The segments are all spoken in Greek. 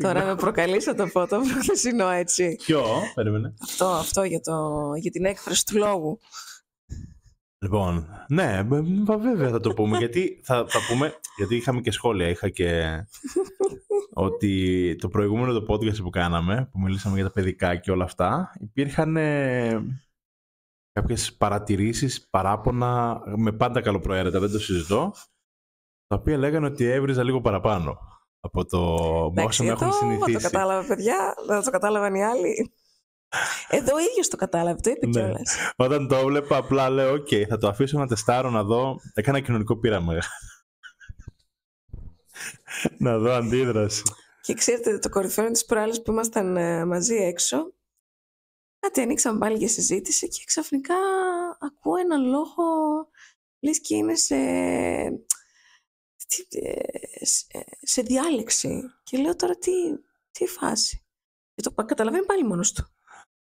Τώρα με προκαλείς να το πω το προχθεσινό, έτσι. Ποιο, περίμενε. Αυτό για την έκφραση του λόγου. Λοιπόν, ναι, βέβαια θα το πούμε, γιατί θα πούμε, γιατί είχαμε και σχόλια, είχα και ότι το προηγούμενο το podcast που κάναμε, που μιλήσαμε για τα παιδικά και όλα αυτά, υπήρχαν κάποιες παρατηρήσεις, παράπονα, με πάντα καλοπροαίρετα, δεν το συζητώ, τα οποία λέγανε ότι έβριζα λίγο παραπάνω από όσο με έχουν συνηθίσει. Δεν το κατάλαβα, παιδιά, δεν το κατάλαβαν οι άλλοι. Εδώ ο ίδιος το κατάλαβε, το είπε κιόλας. Όταν το έβλεπα, απλά λέω: «Οκ, θα το αφήσω να τεστάρω, να δω». Έκανα κοινωνικό πείραμα. Να δω αντίδραση. Και ξέρετε, το κορυφαίο της προάλλης που ήμασταν μαζί έξω, κάτι ανοίξαμε πάλι για συζήτηση και ξαφνικά ακούω έναν λόγο, λες και είναι σε διάλεξη. Και λέω τώρα τι φάση. Και το καταλαβαίνει πάλι μόνος του.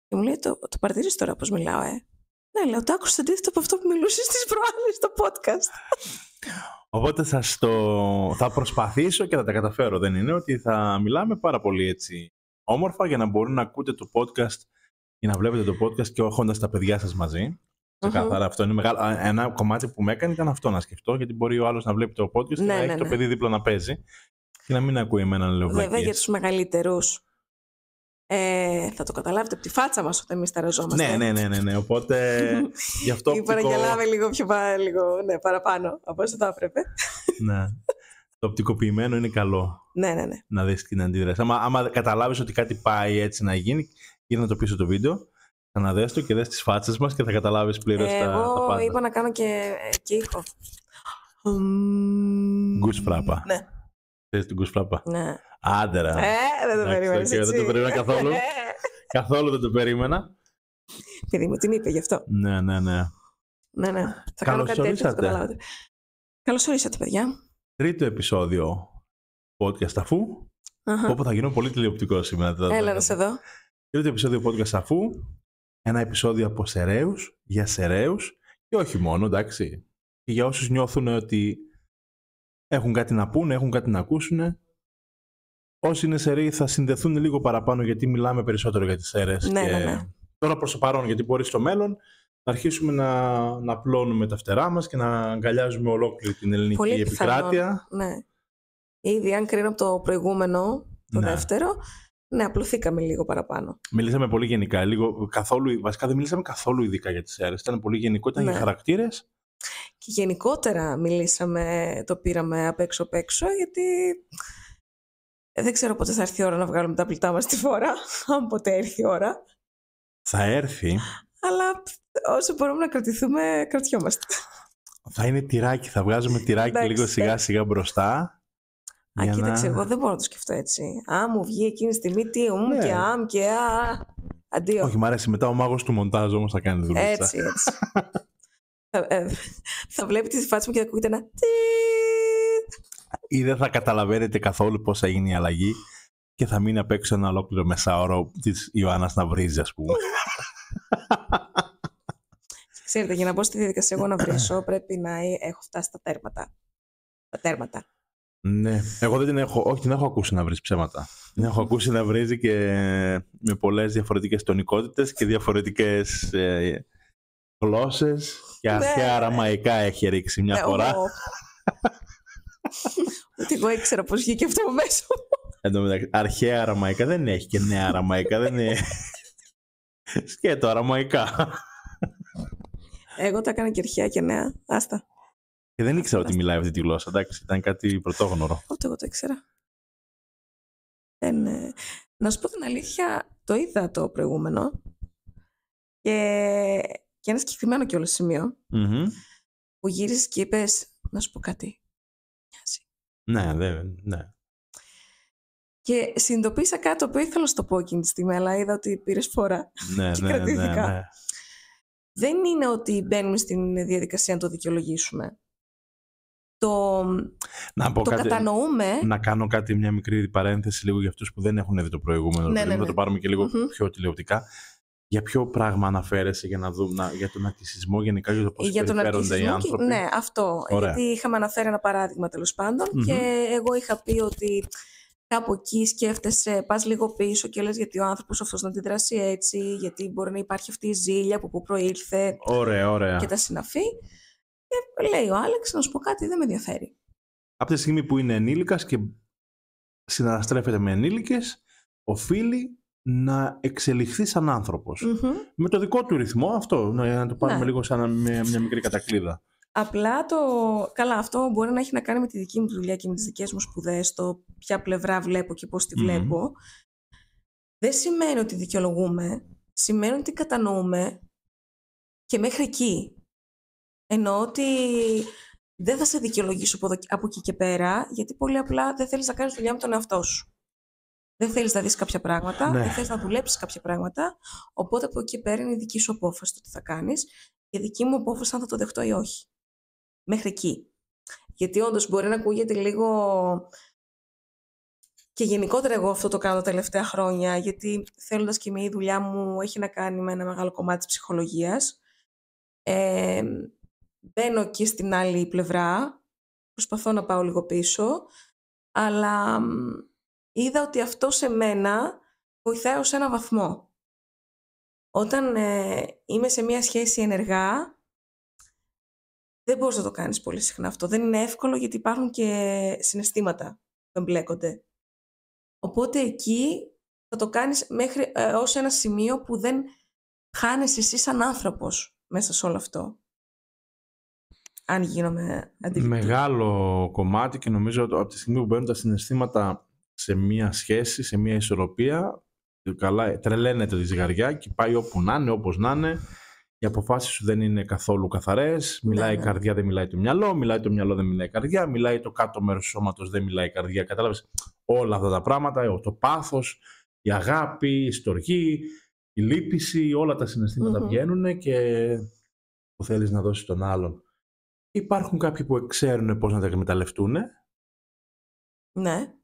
Και μου λέει, το παρατηρείς τώρα πώς μιλάω, Ναι, λέω, το άκουσα αντίθετο από αυτό που μιλούσες στις προάλλες στο podcast. Οπότε θα προσπαθήσω και θα τα καταφέρω. Δεν είναι ότι θα μιλάμε πάρα πολύ έτσι όμορφα για να μπορούν να ακούτε το podcast ή να βλέπετε το podcast και έχοντας τα παιδιά σας μαζί. Ξεκάθαρα, αυτό είναι μεγάλο. Ένα κομμάτι που με έκανε ήταν αυτό να σκεφτώ, γιατί μπορεί ο άλλος να βλέπει το podcast και να έχει το παιδί δίπλα να παίζει και να μην ακούει εμένα να λέω βλακίες. Βέβαια για τους μεγαλύτερους θα το καταλάβετε από τη φάτσα μας όταν εμείς ταραζόμαστε. Ναι. Οπότε γι' αυτό είπα να γελάμε λίγο παραπάνω από όσο θα έπρεπε. Ναι. Το οπτικοποιημένο είναι καλό. Ναι. Να δεις την αντίδραση. Άμα καταλάβεις ότι κάτι πάει έτσι να γίνει, γύρνα το πίσω το βίντεο, ξαναδες το και δες τις φάτσες μας και θα καταλάβεις πλήρως τα πάντα. Εγώ είπα να κάνω και ήχο. Γκους φράπα. Ναι. Θες την γκους φράπα. Ναι. Άντερα. Δεν το περίμενες έτσι. Δεν το περίμενα καθόλου. Καθόλου δεν το περίμενα. Παιδί μου την είπε γι' αυτό. Ναι. Ναι. Θα κάνω κάτι τέτοιο, θα το καταλάβετε. Καλώς ορίσατε, παιδιά. Τρίτο επεισόδιο podcast αφού. Όπου θα γίνω πολύ τηλεοπτικό σήμερα. Έλα να σε δω. Τρίτο επεισόδιο podcast αφού. Ένα επεισόδιο από σεραίους, για σεραίους και όχι μόνο, εντάξει. Και για όσους νιώθουν ότι έχουν κάτι να πούνε, έχουν κάτι να ακούσουν. Όσοι είναι σεραίοι θα συνδεθούν λίγο παραπάνω γιατί μιλάμε περισσότερο για τις σέρες. Ναι. Τώρα προς το παρόν, γιατί μπορεί στο μέλλον να αρχίσουμε να πλώνουμε τα φτερά μας και να αγκαλιάζουμε ολόκληρη την ελληνική πολύ επικράτεια. Ναι. Ήδη αν κρίνω από το προηγούμενο, το δεύτερο, ναι, απλωθήκαμε λίγο παραπάνω. Μιλήσαμε πολύ γενικά, βασικά δεν μιλήσαμε καθόλου ειδικά για τις σέρες. Ήταν πολύ γενικό, ήταν για χαρακτήρες. Και γενικότερα το πήραμε απ' έξω, γιατί δεν ξέρω πότε θα έρθει η ώρα να βγάλουμε τα πλυτά μας τη φορά, αν ποτέ έρθει η ώρα. Θα έρθει. Αλλά όσο μπορούμε να κρατηθούμε, κρατιόμαστε. Θα είναι τυράκι, θα βγάζουμε τυράκι λίγο σιγά σιγά μπροστά. Κοίταξε, εγώ δεν μπορώ να το σκεφτώ έτσι. Μου βγει εκείνη τη στιγμή τι και αντίο. Όχι, μ' αρέσει, μετά ο μάγος του μοντάζ όμως θα κάνει δουλειά. Έτσι. Θα βλέπει τη φάτσα μου και θα ακούγεται ένα ή δεν θα καταλαβαίνετε καθόλου πώς θα γίνει η αλλαγή και θα μείνει απ' έξω ένα ολόκληρο μεσάωρο της Ιωάννας να βρίζει, ας πούμε. Ξέρετε, για να μπω στη διαδικασία εγώ να βρίσω, πρέπει να έχω φτάσει στα τέρματα. Ναι, εγώ δεν την έχω ακούσει να βρεις ψέματα. Την έχω ακούσει να βρίζει και με πολλές διαφορετικές τονικότητες και διαφορετικές γλώσσες και αρχαία αραμαϊκά έχει ρίξει μια φορά. Ότι εγώ ήξερα πώς βγήκε αυτό μέσα μου. Εν τω μεταξύ, αρχαία αραμαϊκά δεν έχει και νέα αραμαϊκά δεν έχει. Σκέτο αραμαϊκά. Εγώ τα έκανα και αρχαία και νέα. Άστα. Και δεν ήξερα ότι μιλάει αυτή τη γλώσσα. Εντάξει, ήταν κάτι πρωτόγνωρο. Ούτε εγώ το ήξερα. Να σου πω την αλήθεια, το είδα το προηγούμενο και ένα συγκεκριμένο κιόλας σημείο που γύρισες και είπες, να σου πω κάτι. Ναι. Και συνειδητοποίησα κάτι το οποίο ήθελα να το πω εκείνη τη στιγμή, αλλά είδα ότι πήρες φορά και κρατήθηκα. Ναι. Δεν είναι ότι μπαίνουμε στην διαδικασία να το δικαιολογήσουμε. Το κατανοούμε. Να κάνω μια μικρή παρένθεση λίγο για αυτούς που δεν έχουν δει το προηγούμενο. Να το πάρουμε και λίγο πιο τηλεοπτικά. Για ποιο πράγμα αναφέρεσαι για να δούμε, για τον ναρκισσισμό γενικά, για το πώς περιφέρονται οι άνθρωποι? Ναι, αυτό. Ωραία. Γιατί είχαμε αναφέρει ένα παράδειγμα τέλος πάντων και εγώ είχα πει ότι κάπου εκεί σκέφτεσαι, πας λίγο πίσω και λες γιατί ο άνθρωπος αυτός να αντιδράσει έτσι, γιατί μπορεί να υπάρχει αυτή η ζήλια από πού προήλθε. Ωραία. Και τα συναφή. Και λέει ο Άλεξ, να σου πω κάτι, δεν με ενδιαφέρει. Από τη στιγμή που είναι ενήλικας και συναναστρέφεται με ενήλικες, οφείλει να εξελιχθεί σαν άνθρωπος. Με το δικό του ρυθμό, αυτό, να το πάρουμε λίγο σαν μια μικρή κατακλείδα. Απλά καλά, αυτό μπορεί να έχει να κάνει με τη δική μου δουλειά και με τις δικές μου σπουδές, το ποια πλευρά βλέπω και πώς τη βλέπω. Δεν σημαίνει ότι δικαιολογούμε, σημαίνει ότι κατανοούμε και μέχρι εκεί. Εννοώ ότι δεν θα σε δικαιολογήσω από εκεί και πέρα, γιατί πολύ απλά δεν θέλεις να κάνεις δουλειά με τον εαυτό σου. Δεν θέλεις να δεις κάποια πράγματα, δεν θέλεις να δουλέψεις κάποια πράγματα, οπότε από εκεί και πέρα είναι η δική σου απόφαση το τι θα κάνεις και η δική μου απόφαση αν θα το δεχτώ ή όχι. Μέχρι εκεί. Γιατί όντως μπορεί να ακούγεται λίγο... Και γενικότερα εγώ αυτό το κάνω τα τελευταία χρόνια, γιατί θέλοντας και η δουλειά μου έχει να κάνει με ένα μεγάλο κομμάτι της ψυχολογίας. Μπαίνω και στην άλλη πλευρά, προσπαθώ να πάω λίγο πίσω, αλλά είδα ότι αυτό σε μένα βοηθάει ως ένα βαθμό. Όταν είμαι σε μια σχέση ενεργά, δεν μπορείς να το κάνεις πολύ συχνά αυτό. Δεν είναι εύκολο γιατί υπάρχουν και συναισθήματα που εμπλέκονται. Οπότε εκεί θα το κάνεις μέχρι ως ένα σημείο που δεν χάνεσαι εσύ σαν άνθρωπος μέσα σε όλο αυτό. Αν γίνομαι αντιληπτή. Μεγάλο κομμάτι και νομίζω ότι από τη στιγμή που μπαίνουν τα συναισθήματα σε μία σχέση, σε μία ισορροπία, καλά, τρελαίνεται τη ζυγαριά και πάει όπου να είναι, όπως να είναι. Οι αποφάσεις σου δεν είναι καθόλου καθαρές. Μιλάει η καρδιά, δεν μιλάει το μυαλό. Μιλάει το μυαλό, δεν μιλάει η καρδιά. Μιλάει το κάτω μέρος του σώματος, δεν μιλάει η καρδιά. Κατάλαβες όλα αυτά τα πράγματα. Το πάθος, η αγάπη, η στοργή, η λύπηση, όλα τα συναισθήματα βγαίνουν και που θέλεις να δώσεις τον άλλον. Υπάρχουν κάποιοι που ξέρουν πώς να τα εκμεταλλευτούν. Ναι.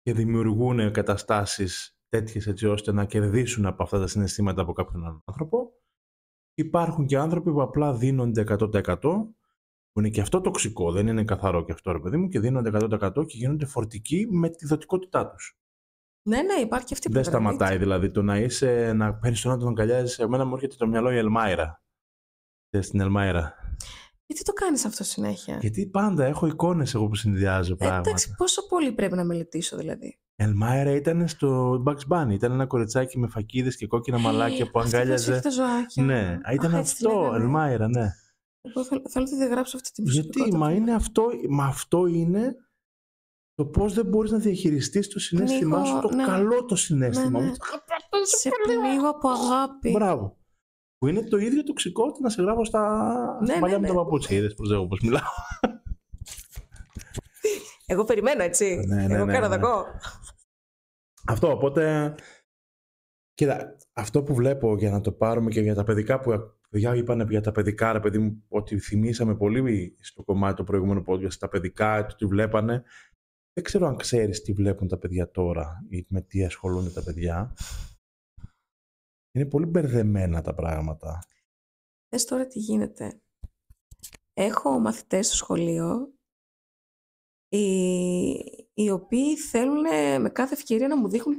Και δημιουργούν καταστάσεις τέτοιες έτσι ώστε να κερδίσουν από αυτά τα συναισθήματα από κάποιον άλλον άνθρωπο. Υπάρχουν και άνθρωποι που απλά δίνονται 100%, που είναι και αυτό τοξικό, δεν είναι καθαρό και αυτό ρε παιδί μου, και δίνονται 100% και γίνονται φορτικοί με τη δοτικότητά τους. Ναι, υπάρχει και αυτή η Δεν σταματάει δηλαδή το να παίρνεις τον άντρα, τον αγκαλιάζεις. Εμένα μου έρχεται το μυαλό η Ελμάιρα. Στην Ελμάιρα. Γιατί το κάνεις αυτό συνέχεια? Γιατί πάντα έχω εικόνες εγώ που συνδυάζω πράγματα. Εντάξει, πόσο πολύ πρέπει να μελετήσω δηλαδή? Ελμάιρα ήταν στο Bugs Bunny. Ήταν ένα κοριτσάκι με φακίδες και κόκκινα μαλάκια που αγκάλιαζε. Αυτό τα ζωάκια. Ναι, ήταν αυτό, Ελμάιρα, ναι. Εγώ θέλω να τη διαγράψω αυτή την προσωπικότητα. Γιατί, μα είναι αυτό, αυτό είναι το πώς δεν μπορείς να διαχειριστείς το συναίσθημά σου, το καλό το συναίσθημα. Ναι. Σε πνίγω από αγάπη. Μπράβο. Που είναι το ίδιο τοξικό να σε γράφω στα παλιά μου τα παπούτσια. Είδες πώς μιλάω. Εγώ περιμένω, έτσι. Εγώ κάνω δακό. Αυτό, οπότε... Κοίτα, αυτό που βλέπω για να το πάρουμε και για τα παιδικά που είπανε για τα παιδικά, ρε παιδί μου, ότι θυμήσαμε πολύ στο κομμάτι το προηγούμενο podcast, τα παιδικά, το τι βλέπανε. Δεν ξέρω αν ξέρεις τι βλέπουν τα παιδιά τώρα ή με τι ασχολούνται τα παιδιά. Είναι πολύ μπερδεμένα τα πράγματα. Δες τώρα τι γίνεται. Έχω μαθητές στο σχολείο οι οποίοι θέλουν με κάθε ευκαιρία να μου δείχνουν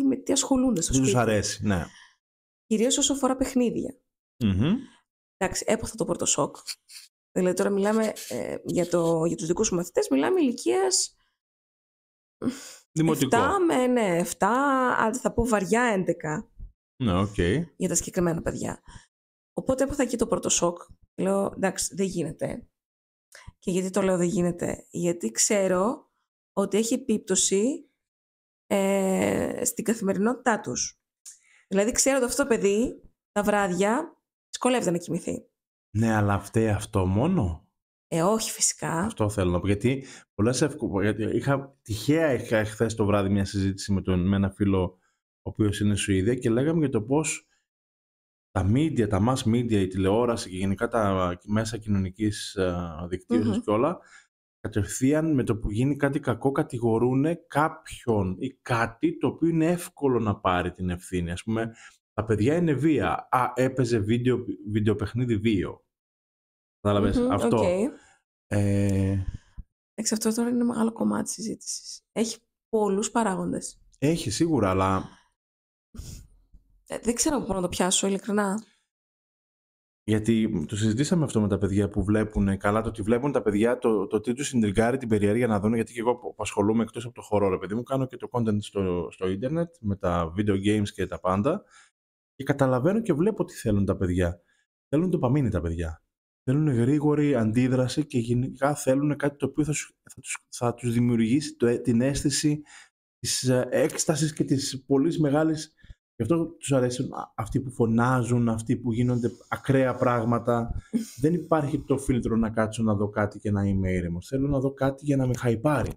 με τι ασχολούνται στο σπίτι. Τι τους αρέσει, ναι. Κυρίως όσο αφορά παιχνίδια. Εντάξει, έπαθα το πρώτο σοκ. Δηλαδή τώρα μιλάμε για τους δικούς μου μαθητές, μιλάμε ηλικίας δημοτικό. 7, άντε θα πω βαριά 11. Ναι, okay. Για τα συγκεκριμένα παιδιά. Οπότε έπαθα εκεί το πρώτο σοκ. Λέω, εντάξει, δεν γίνεται. Και γιατί το λέω δεν γίνεται? Γιατί ξέρω ότι έχει επίπτωση στην καθημερινότητά τους. Δηλαδή ξέρω ότι αυτό το παιδί τα βράδια δυσκολεύεται να κοιμηθεί. Ναι, αλλά φταίει αυτό μόνο? Όχι φυσικά. Αυτό θέλω να πω. Γιατί τυχαία είχα χθες το βράδυ μια συζήτηση με ένα φίλο ο οποίος είναι Σουηδία και λέγαμε για το πώς τα media, τα mass media, η τηλεόραση και γενικά τα μέσα κοινωνικής δικτύωσης και όλα, κατευθείαν με το που γίνει κάτι κακό κατηγορούν κάποιον ή κάτι το οποίο είναι εύκολο να πάρει την ευθύνη. Ας πούμε, τα παιδιά είναι βία. Έπαιζε βιντεοπαιχνίδι βίο. Κατάλαβες αυτό. Okay. Αυτό τώρα είναι μεγάλο κομμάτι της συζήτησης. Έχει πολλούς παράγοντες. Έχει σίγουρα, αλλά Δεν ξέρω πού να το πιάσω, ειλικρινά. γιατί το συζητήσαμε αυτό με τα παιδιά που βλέπουν καλά, το ότι βλέπουν τα παιδιά, το τι τους συντριγκάρει την περιέργεια να δουν, γιατί και εγώ που ασχολούμαι εκτός από το χορό, ρε παιδί μου, κάνω και το content στο ίντερνετ με τα video games και τα πάντα και καταλαβαίνω και βλέπω τι θέλουν τα παιδιά. Θέλουν ντοπαμίνη τα παιδιά. Θέλουν γρήγορη αντίδραση και γενικά θέλουν κάτι το οποίο θα τους δημιουργήσει την αίσθηση της έκστασης και της πολύ μεγάλης. Γι' αυτό τους αρέσουν αυτοί που φωνάζουν, αυτοί που γίνονται ακραία πράγματα. Δεν υπάρχει το φίλτρο να κάτσω να δω κάτι και να είμαι ήρεμος. Θέλω να δω κάτι για να με χαϊπάρει.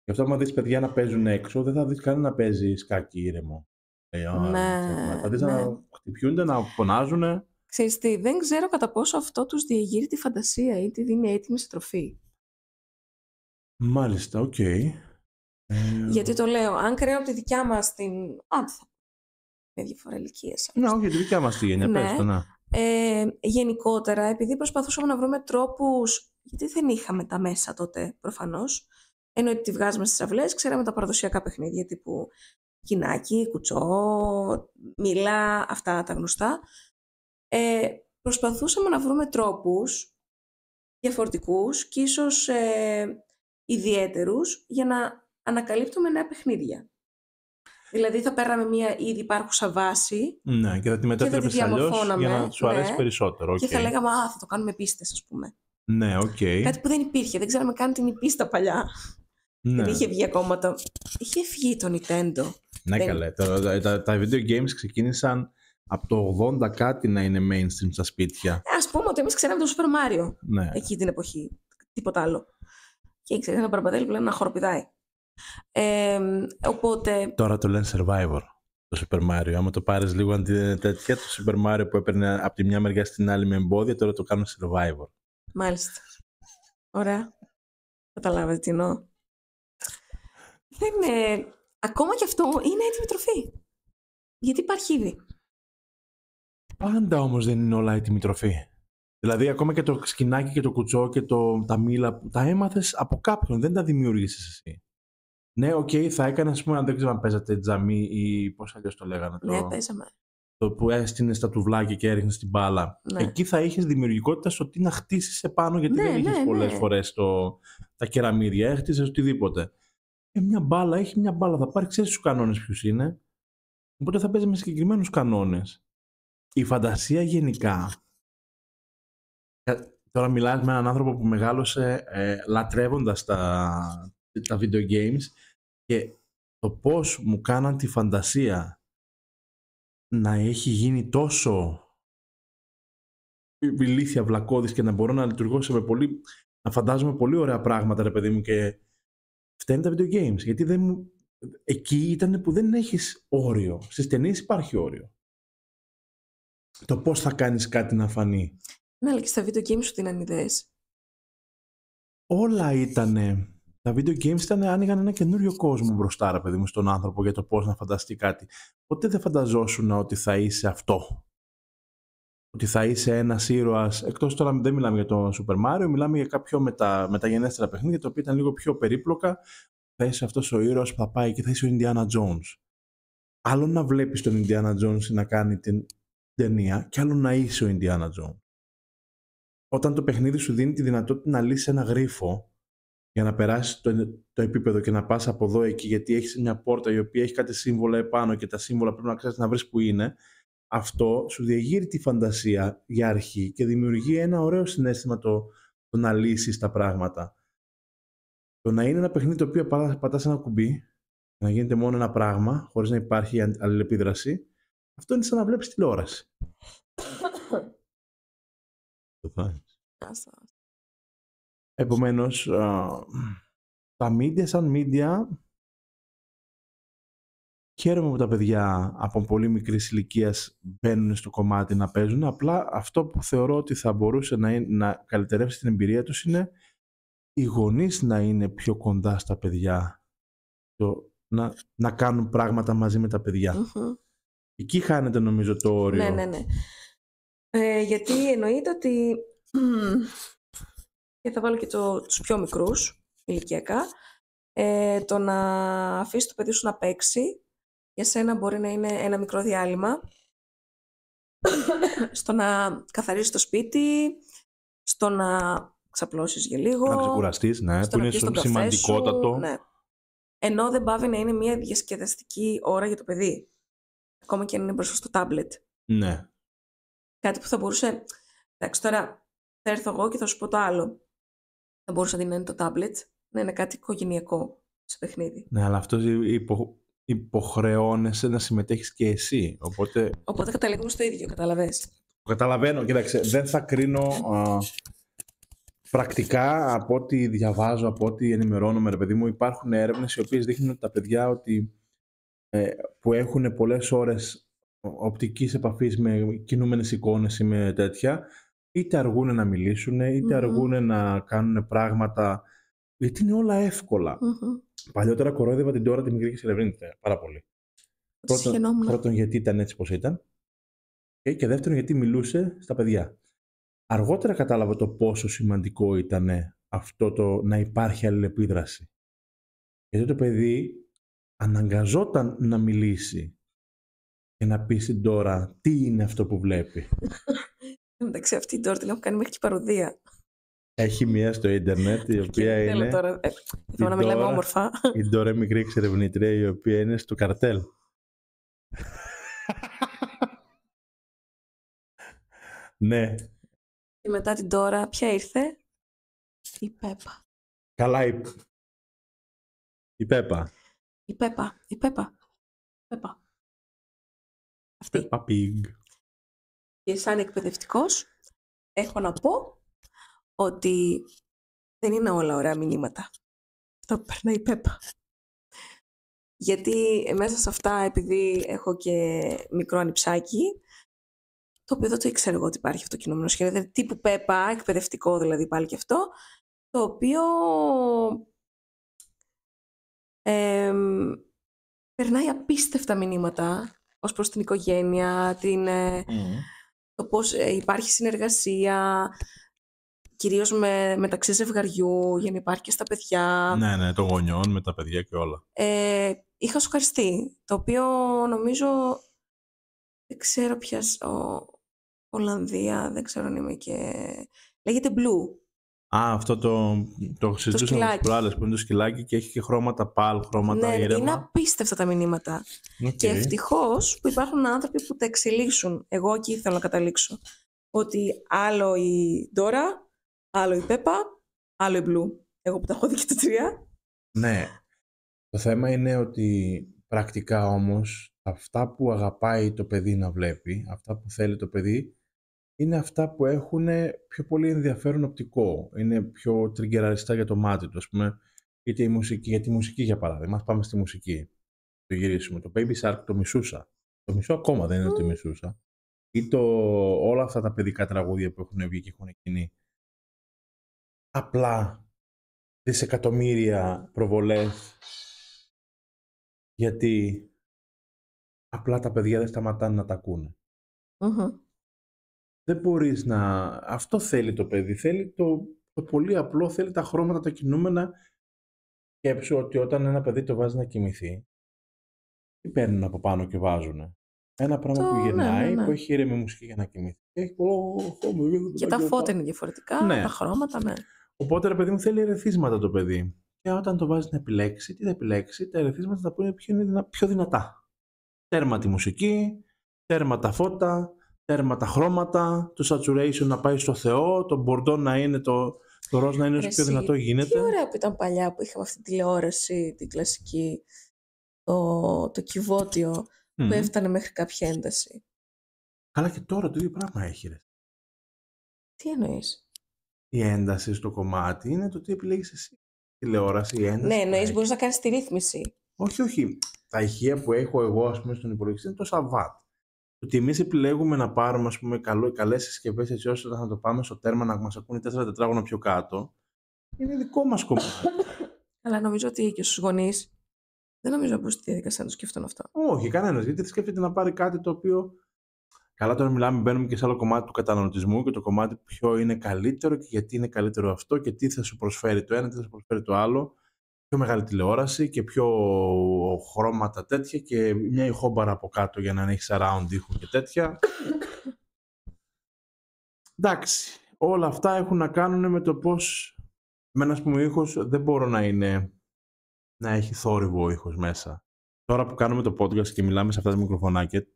Γι' αυτό, άμα δεις παιδιά να παίζουν έξω, δεν θα δεις κανένα να παίζει σκάκι ήρεμο. Θα δεις να χτυπιούνται, να φωνάζουν. Ξέρεις τι, δεν ξέρω κατά πόσο αυτό τους διεγείρει τη φαντασία ή τη δίνει έτοιμη σε τροφή. Μάλιστα, οκ. Γιατί το λέω, αν κρίνω από τη δικιά μας την. Με διαφορά ηλικίας. Ναι, όχι, τη δικιά μας τη γενιά, πες το, ναι. Γενικότερα, επειδή προσπαθούσαμε να βρούμε τρόπους, γιατί δεν είχαμε τα μέσα τότε προφανώς, ενώ ότι τη βγάζουμε στις αυλές, ξέραμε τα παραδοσιακά παιχνίδια τύπου κοινάκι, κουτσό, μήλα, αυτά τα γνωστά. Προσπαθούσαμε να βρούμε τρόπους διαφορετικούς και ίσως ιδιαίτερους για να ανακαλύπτουμε νέα παιχνίδια. Δηλαδή θα παίρναμε μια ήδη υπάρχουσα βάση. Ναι, και θα τη μετέτρεπες αλλιώς για να σου αρέσει περισσότερο. Και θα λέγαμε, θα το κάνουμε πίστες, ας πούμε. Ναι, οκ. Κάτι που δεν υπήρχε, δεν ξέραμε καν την πίστα παλιά. Ναι. Δεν είχε βγει ακόμα το. Είχε βγει το Nintendo. Ναι, καλέ. Τα video games ξεκίνησαν από το 80 κάτι να είναι mainstream στα σπίτια. Ας πούμε ότι εμείς ξέραμε το Super Mario. Ναι. Εκεί την εποχή. Τίποτα άλλο. Και ήξερε ένα μπαρμπαδέλι πλέον να χοροπηδάει. Οπότε. Τώρα το λένε Survivor. Το Super Mario. Άμα το πάρεις λίγο τέτοια, το Super Mario που έπαιρνε από τη μια μεριά στην άλλη με εμπόδια, τώρα το κάνουν Survivor. Μάλιστα. Ωραία. Καταλάβατε τι εννοώ. Ακόμα και αυτό είναι έτοιμη τροφή. Γιατί υπάρχει ήδη. Πάντα όμως δεν είναι όλα έτοιμη τροφή. Δηλαδή, ακόμα και το σκινάκι και το κουτσό και τα μήλα, τα έμαθες από κάποιον, δεν τα δημιούργησες εσύ. Ναι, οκ, θα έκανε, ας πούμε, αν δεν ξέρω αν παίζατε τζαμί ή πώς αλλιώς το λέγανε. Ναι, παίζαμε. Το που έστεινες τα τουβλάκια και έριχνες την μπάλα. Ναι. Εκεί θα είχες δημιουργικότητα στο τι να χτίσεις επάνω, γιατί δεν είχες πολλές φορές τα κεραμίδια, έχτισες οτιδήποτε. Μια μπάλα έχει μια μπάλα, θα πάρει, ξέρεις τους κανόνες ποιους είναι. Οπότε θα παίζει με συγκεκριμένους κανόνες. Η φαντασία γενικά. Τώρα μιλάς με έναν άνθρωπο που μεγάλωσε λατρεύοντας τα video games και το πώς μου κάναν τη φαντασία να έχει γίνει τόσο ηλίθια βλακώδης και να μπορώ να λειτουργώ να φαντάζομαι πολύ ωραία πράγματα, ρε παιδί μου, και φταίνει τα video games. Γιατί εκεί ήταν που δεν έχεις όριο. Στις ταινίες υπάρχει όριο. Το πώς θα κάνεις κάτι να φανεί. Ναι, αλλά και στα video games σου δίναν ιδέες. Όλα ήτανε. Τα video games άνοιγαν ένα καινούριο κόσμο μπροστά, ρε παιδί μου, στον άνθρωπο για το πώς να φανταστεί κάτι. Ποτέ δεν φανταζόσουν ότι θα είσαι αυτό. Ότι θα είσαι ένας ήρωας. Εκτός τώρα δεν μιλάμε για το Super Mario, μιλάμε για κάποια μεταγενέστερα παιχνίδια, τα οποία ήταν λίγο πιο περίπλοκα. Θα είσαι αυτός ο ήρωας που θα πάει και θα είσαι ο Indiana Jones. Άλλο να βλέπεις τον Indiana Jones να κάνει την ταινία και άλλο να είσαι ο Indiana Jones. Όταν το παιχνίδι σου δίνει τη δυνατότητα να λύσεις ένα γρίφο για να περάσεις το επίπεδο και να πας από εδώ εκεί, γιατί έχεις μια πόρτα η οποία έχει κάτι σύμβολα επάνω και τα σύμβολα πρέπει να ξέρεις να βρεις που είναι, αυτό σου διεγείρει τη φαντασία για αρχή και δημιουργεί ένα ωραίο συναίσθημα το να λύσεις τα πράγματα. Το να είναι ένα παιχνίδι το οποίο πατάς ένα κουμπί, να γίνεται μόνο ένα πράγμα, χωρίς να υπάρχει αλληλεπίδραση, αυτό είναι σαν να βλέπεις τηλεόραση. Επομένως, τα media σαν media, χαίρομαι που τα παιδιά από πολύ μικρής ηλικίας μπαίνουν στο κομμάτι να παίζουν. Απλά αυτό που θεωρώ ότι θα μπορούσε να καλυτερεύσει την εμπειρία τους είναι οι γονείς να είναι πιο κοντά στα παιδιά, να κάνουν πράγματα μαζί με τα παιδιά. Εκεί χάνεται νομίζω το όριο. Ναι. Γιατί εννοείται ότι και θα βάλω και τους πιο μικρούς ηλικιακά, το να αφήσεις το παιδί σου να παίξει, για σένα μπορεί να είναι ένα μικρό διάλειμμα, στο να καθαρίσεις το σπίτι, στο να ξαπλώσεις για λίγο, Να ξεκουραστείς, ναι, στο που να είναι πιεις τον καφέ σημαντικότατο. σου, ναι. Ενώ δεν πάβει να είναι μια διασκεδαστική ώρα για το παιδί. Ακόμα και αν είναι μπροστά στο τάμπλετ. Ναι. Κάτι που θα μπορούσε. Εντάξει, τώρα θα έρθω εγώ και θα σου πω το άλλο. Θα μπορούσε αντί να είναι το τάμπλετ, να είναι κάτι οικογενειακό σε παιχνίδι. Ναι, αλλά αυτό υποχρεώνεσαι να συμμετέχεις και εσύ. Οπότε καταλήγουμε στο ίδιο, καταλαβες. Καταλαβαίνω, κοίταξε, δεν θα κρίνω πρακτικά από ό,τι διαβάζω, από ό,τι ενημερώνομαι, ρε παιδί μου. Υπάρχουν έρευνες οι οποίες δείχνουν ότι τα παιδιά που έχουν πολλές ώρες οπτικής επαφής με κινούμενες εικόνες ή με τέτοια, είτε αργούν να μιλήσουν, είτε αργούν να κάνουν πράγματα, γιατί είναι όλα εύκολα. Παλιότερα κορόιδευα την Ντόρα τη μικρή και ερευνήτρια πάρα πολύ. Πρώτον, γιατί ήταν έτσι πως ήταν, και δεύτερον, γιατί μιλούσε στα παιδιά. Αργότερα κατάλαβα το πόσο σημαντικό ήταν αυτό το να υπάρχει αλληλεπίδραση. Γιατί το παιδί αναγκαζόταν να μιλήσει και να πει στην Ντόρα τι είναι αυτό που βλέπει. Εντάξει, αυτή η Ντόρα την έχω κάνει μέχρι και παροδία. Έχει μία στο ίντερνετ η οποία είναι. Τώρα, θέλω να μιλάμε όμορφα. Η Ντόρα μικρή εξερευνήτρια η οποία είναι στο καρτέλ. Ναι. Και μετά την Ντόρα, ποια ήρθε? Η Πέπα. Καλά, η Πέπα. Η Πέπα. Αυτή. Πέπα Pig. Και σαν εκπαιδευτικός, έχω να πω ότι δεν είναι όλα ωραία μηνύματα. Αυτό που περνάει η Πέπα. Γιατί μέσα σε αυτά, επειδή έχω και μικρό ανιψάκι, το οποίο δεν το ήξερα εγώ ότι υπάρχει αυτό το κινούμενο σχέδιο, δηλαδή τύπου Πέπα, εκπαιδευτικό δηλαδή πάλι και αυτό, το οποίο περνάει απίστευτα μηνύματα ως προς την οικογένεια, το πώς υπάρχει συνεργασία, κυρίως μεταξύ ζευγαριού, για να υπάρχει και στα παιδιά. Ναι, των γονιών με τα παιδιά και όλα. Είχα σοκαριστεί, το οποίο νομίζω, δεν ξέρω πια, Ολλανδία, δεν ξέρω αν είμαι και... Λέγεται Blue. Αυτό το συζητούσαμε τις προάλλες, που είναι το σκυλάκι και έχει και χρώματα παλ, χρώματα ήρεμα. Ναι, είναι απίστευτα τα μηνύματα. Και ευτυχώς που υπάρχουν άνθρωποι που τα εξελίσσουν. Εγώ εκεί θέλω να καταλήξω. Ότι άλλο η Ντόρα, άλλο η Πέπα, άλλο η Blue. Εγώ που τα έχω δει και τα τρία. Ναι. Το θέμα είναι ότι πρακτικά όμως αυτά που αγαπάει το παιδί να βλέπει, αυτά που θέλει το παιδί, είναι αυτά που έχουν πιο πολύ ενδιαφέρον οπτικό. Είναι πιο τριγκεραριστά για το μάτι του, ας πούμε. Είτε η μουσική, για τη μουσική για παράδειγμα. Ας πάμε στη μουσική. Το γυρίσουμε. Το Baby Shark το μισούσα. Το μισό ακόμα δεν είναι ότι μισούσα. Ή όλα αυτά τα παιδικά τραγούδια που έχουν βγει και έχουν γίνει. Απλά δισεκατομμύρια προβολές. Γιατί απλά τα παιδιά δεν σταματάνε να τα ακούνε. Δεν μπορείς να... Αυτό θέλει το παιδί. Θέλει το πολύ απλό, θέλει τα χρώματα, τα κινούμενα. Σκέψου ότι όταν ένα παιδί το βάζει να κοιμηθεί, τι παίρνουν από πάνω και βάζουν. Ένα πράγμα που γυρνάει, που έχει ήρεμη μουσική για να κοιμηθεί. Και τα φώτα είναι διαφορετικά, τα χρώματα, ναι. Οπότε, ρε παιδί μου, θέλει ερεθίσματα το παιδί. Και όταν το βάζει να επιλέξει, τι θα επιλέξει, τα ερεθίσματα θα πούνε πιο δυνατά. Τέρμα τη μουσική, τέρμα τα φώτα, τέρμα τα χρώματα, το saturation να πάει στο Θεό, το μπορντό να είναι το ροζ να είναι όσο πιο δυνατό γίνεται. Τι ωραία που ήταν παλιά που είχαμε αυτή τη τηλεόραση, την κλασική, το κυβότιο, που έφτανε μέχρι κάποια ένταση. Καλά, και τώρα το ίδιο πράγμα έχει, ρε. Τι εννοείς? Η ένταση στο κομμάτι είναι το τι επιλέγεις εσύ. Τηλεόραση, η ένταση. Ναι, εννοείς μπορείς να κάνεις τη ρύθμιση. Όχι. Τα ηχεία που έχω εγώ, ας πούμε, στον υπολογιστή είναι τόσα watt. Ότι εμείς επιλέγουμε να πάρουμε, ας πούμε, καλές συσκευές έτσι ώστε να το πάμε στο τέρμα να μας ακούνε 4 τετράγωνα πιο κάτω. Είναι δικό μας κομμάτι. Αλλά νομίζω ότι και στους γονείς δεν νομίζω πως τη διαδικασία να το σκεφτούν αυτό. Όχι, κανένας. Γιατί δεν σκέφτεται να πάρει κάτι το οποίο. Καλά, τώρα μπαίνουμε και σε άλλο κομμάτι του καταναλωτισμού και το κομμάτι ποιο είναι καλύτερο και γιατί είναι καλύτερο αυτό και τι θα σου προσφέρει το ένα, τι θα σου προσφέρει το άλλο. πιο μεγάλη τηλεόραση και πιο χρώματα τέτοια και μια ηχόμπαρα από κάτω για να έχει surround ήχο και τέτοια. Εντάξει, όλα αυτά έχουν να κάνουν με το πώς με ένας πούμε ήχος δεν μπορώ να έχει θόρυβο ο ήχος μέσα. Τώρα που κάνουμε το podcast και μιλάμε σε αυτά τα μικροφωνάκια,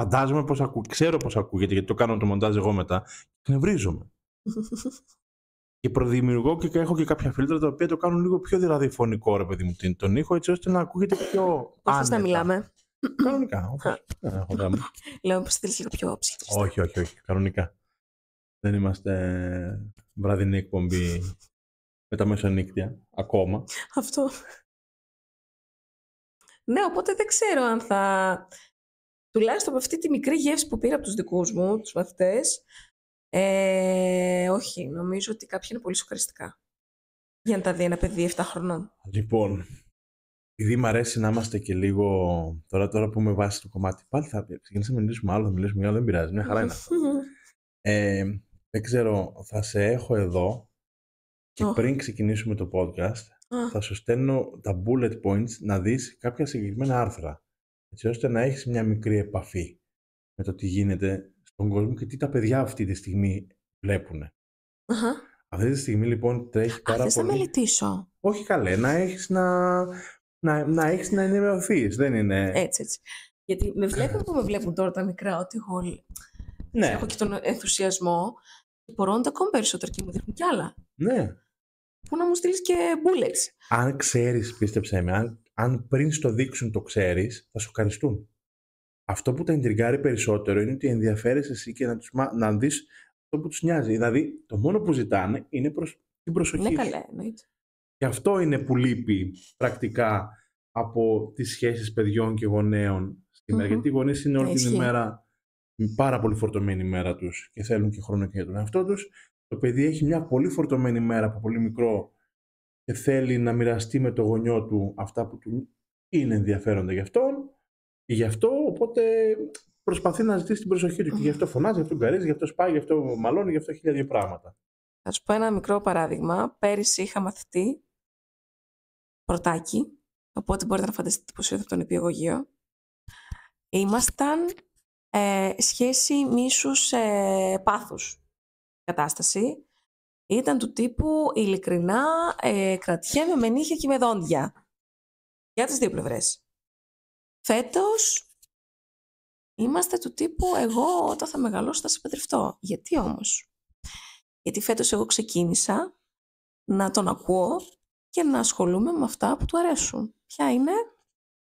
φαντάζομαι πώς ξέρω πώς ακούγεται, γιατί το κάνω το μοντάζ εγώ μετά, και νευρίζομαι. Και προδημιουργώ και έχω και κάποια φίλτρα τα οποία το κάνουν λίγο πιο δηλαδή φωνικό, ρε παιδί μου, τον ήχο, έτσι ώστε να ακούγεται πιο Πώς να μιλάμε. Κανονικά, δεν έχω θέμα. Λέω πως θέλεις λίγο πιο ψυχή. Όχι, κανονικά. Δεν είμαστε βραδινή εκπομπή με τα μεσονύκτια, ακόμα. Αυτό. Ναι, οπότε δεν ξέρω αν θα... Τουλάχιστον από αυτή τη μικρή γεύση που πήρα από τους δικούς μου, τους μαθητές, όχι, νομίζω ότι κάποια είναι πολύ σοκαριστικά. Για να τα δει ένα παιδί 7 χρονών. Λοιπόν, επειδή μου αρέσει να είμαστε και λίγο... Τώρα που με βάσει το κομμάτι, πάλι θα ξεκινήσουμε να μιλήσουμε άλλο, δεν πειράζει, μια χαρά είναι αυτό. Δεν ξέρω, θα σε έχω εδώ και πριν ξεκινήσουμε το podcast, θα σου στέλνω τα bullet points να δεις κάποια συγκεκριμένα άρθρα, έτσι ώστε να έχεις μια μικρή επαφή με το τι γίνεται στον κόσμο και τι τα παιδιά αυτή τη στιγμή βλέπουν. Αυτή τη στιγμή λοιπόν τρέχει πάρα πολύ... θες να μελετήσω. Όχι καλέ, να έχεις να ενημερωθείς, δεν είναι... Έτσι. Γιατί με βλέπουν τώρα τα μικρά, ότι εγώ ναι. Έχω και τον ενθουσιασμό και μπορώνται ακόμα περισσότερο και μου δείχνουν κι άλλα. Ναι. Πού να μου στείλεις και bullets. Αν ξέρεις, πίστεψέ με, αν πριν στο δείξουν το ξέρεις, θα σου ευχαριστούν. Αυτό που τα εντριγκάρει περισσότερο είναι ότι ενδιαφέρεσαι εσύ και να δεις αυτό που τους νοιάζει. Δηλαδή, το μόνο που ζητάνε είναι την προσοχή σου. Ναι, καλά, εννοείται. Και αυτό είναι που λείπει πρακτικά από τις σχέσεις παιδιών και γονέων σήμερα. Γιατί οι γονείς είναι όλη την ημέρα, πάρα πολύ φορτωμένη ημέρα τους και θέλουν και χρόνο και για τον εαυτό τους. Το παιδί έχει μια πολύ φορτωμένη ημέρα από πολύ μικρό και θέλει να μοιραστεί με το γονιό του αυτά που του είναι ενδιαφέροντα για αυτόν και γι' αυτό οπότε προσπαθεί να ζητήσει την προσοχή του και γι' αυτό φωνάζει, γι' αυτό γκαρίζει, γι' αυτό σπάει, γι' αυτό μαλώνει, γι' αυτό 1000 πράγματα. Θα σου πω ένα μικρό παράδειγμα. Πέρυσι είχα μαθητή πρωτάκι, οπότε μπορείτε να φανταστείτε πώς ήρθε από τον νηπιαγωγείο. Ήμασταν σχέση μίσους πάθους κατάσταση. Ήταν του τύπου ειλικρινά κρατιέμαι με νύχια και με δόντια. Για τις δύο πλευρές. Φέτος είμαστε του τύπου εγώ όταν θα μεγαλώσω θα σε παντρευτώ. Γιατί όμως? Γιατί φέτος εγώ ξεκίνησα να τον ακούω και να ασχολούμαι με αυτά που του αρέσουν. Ποια είναι?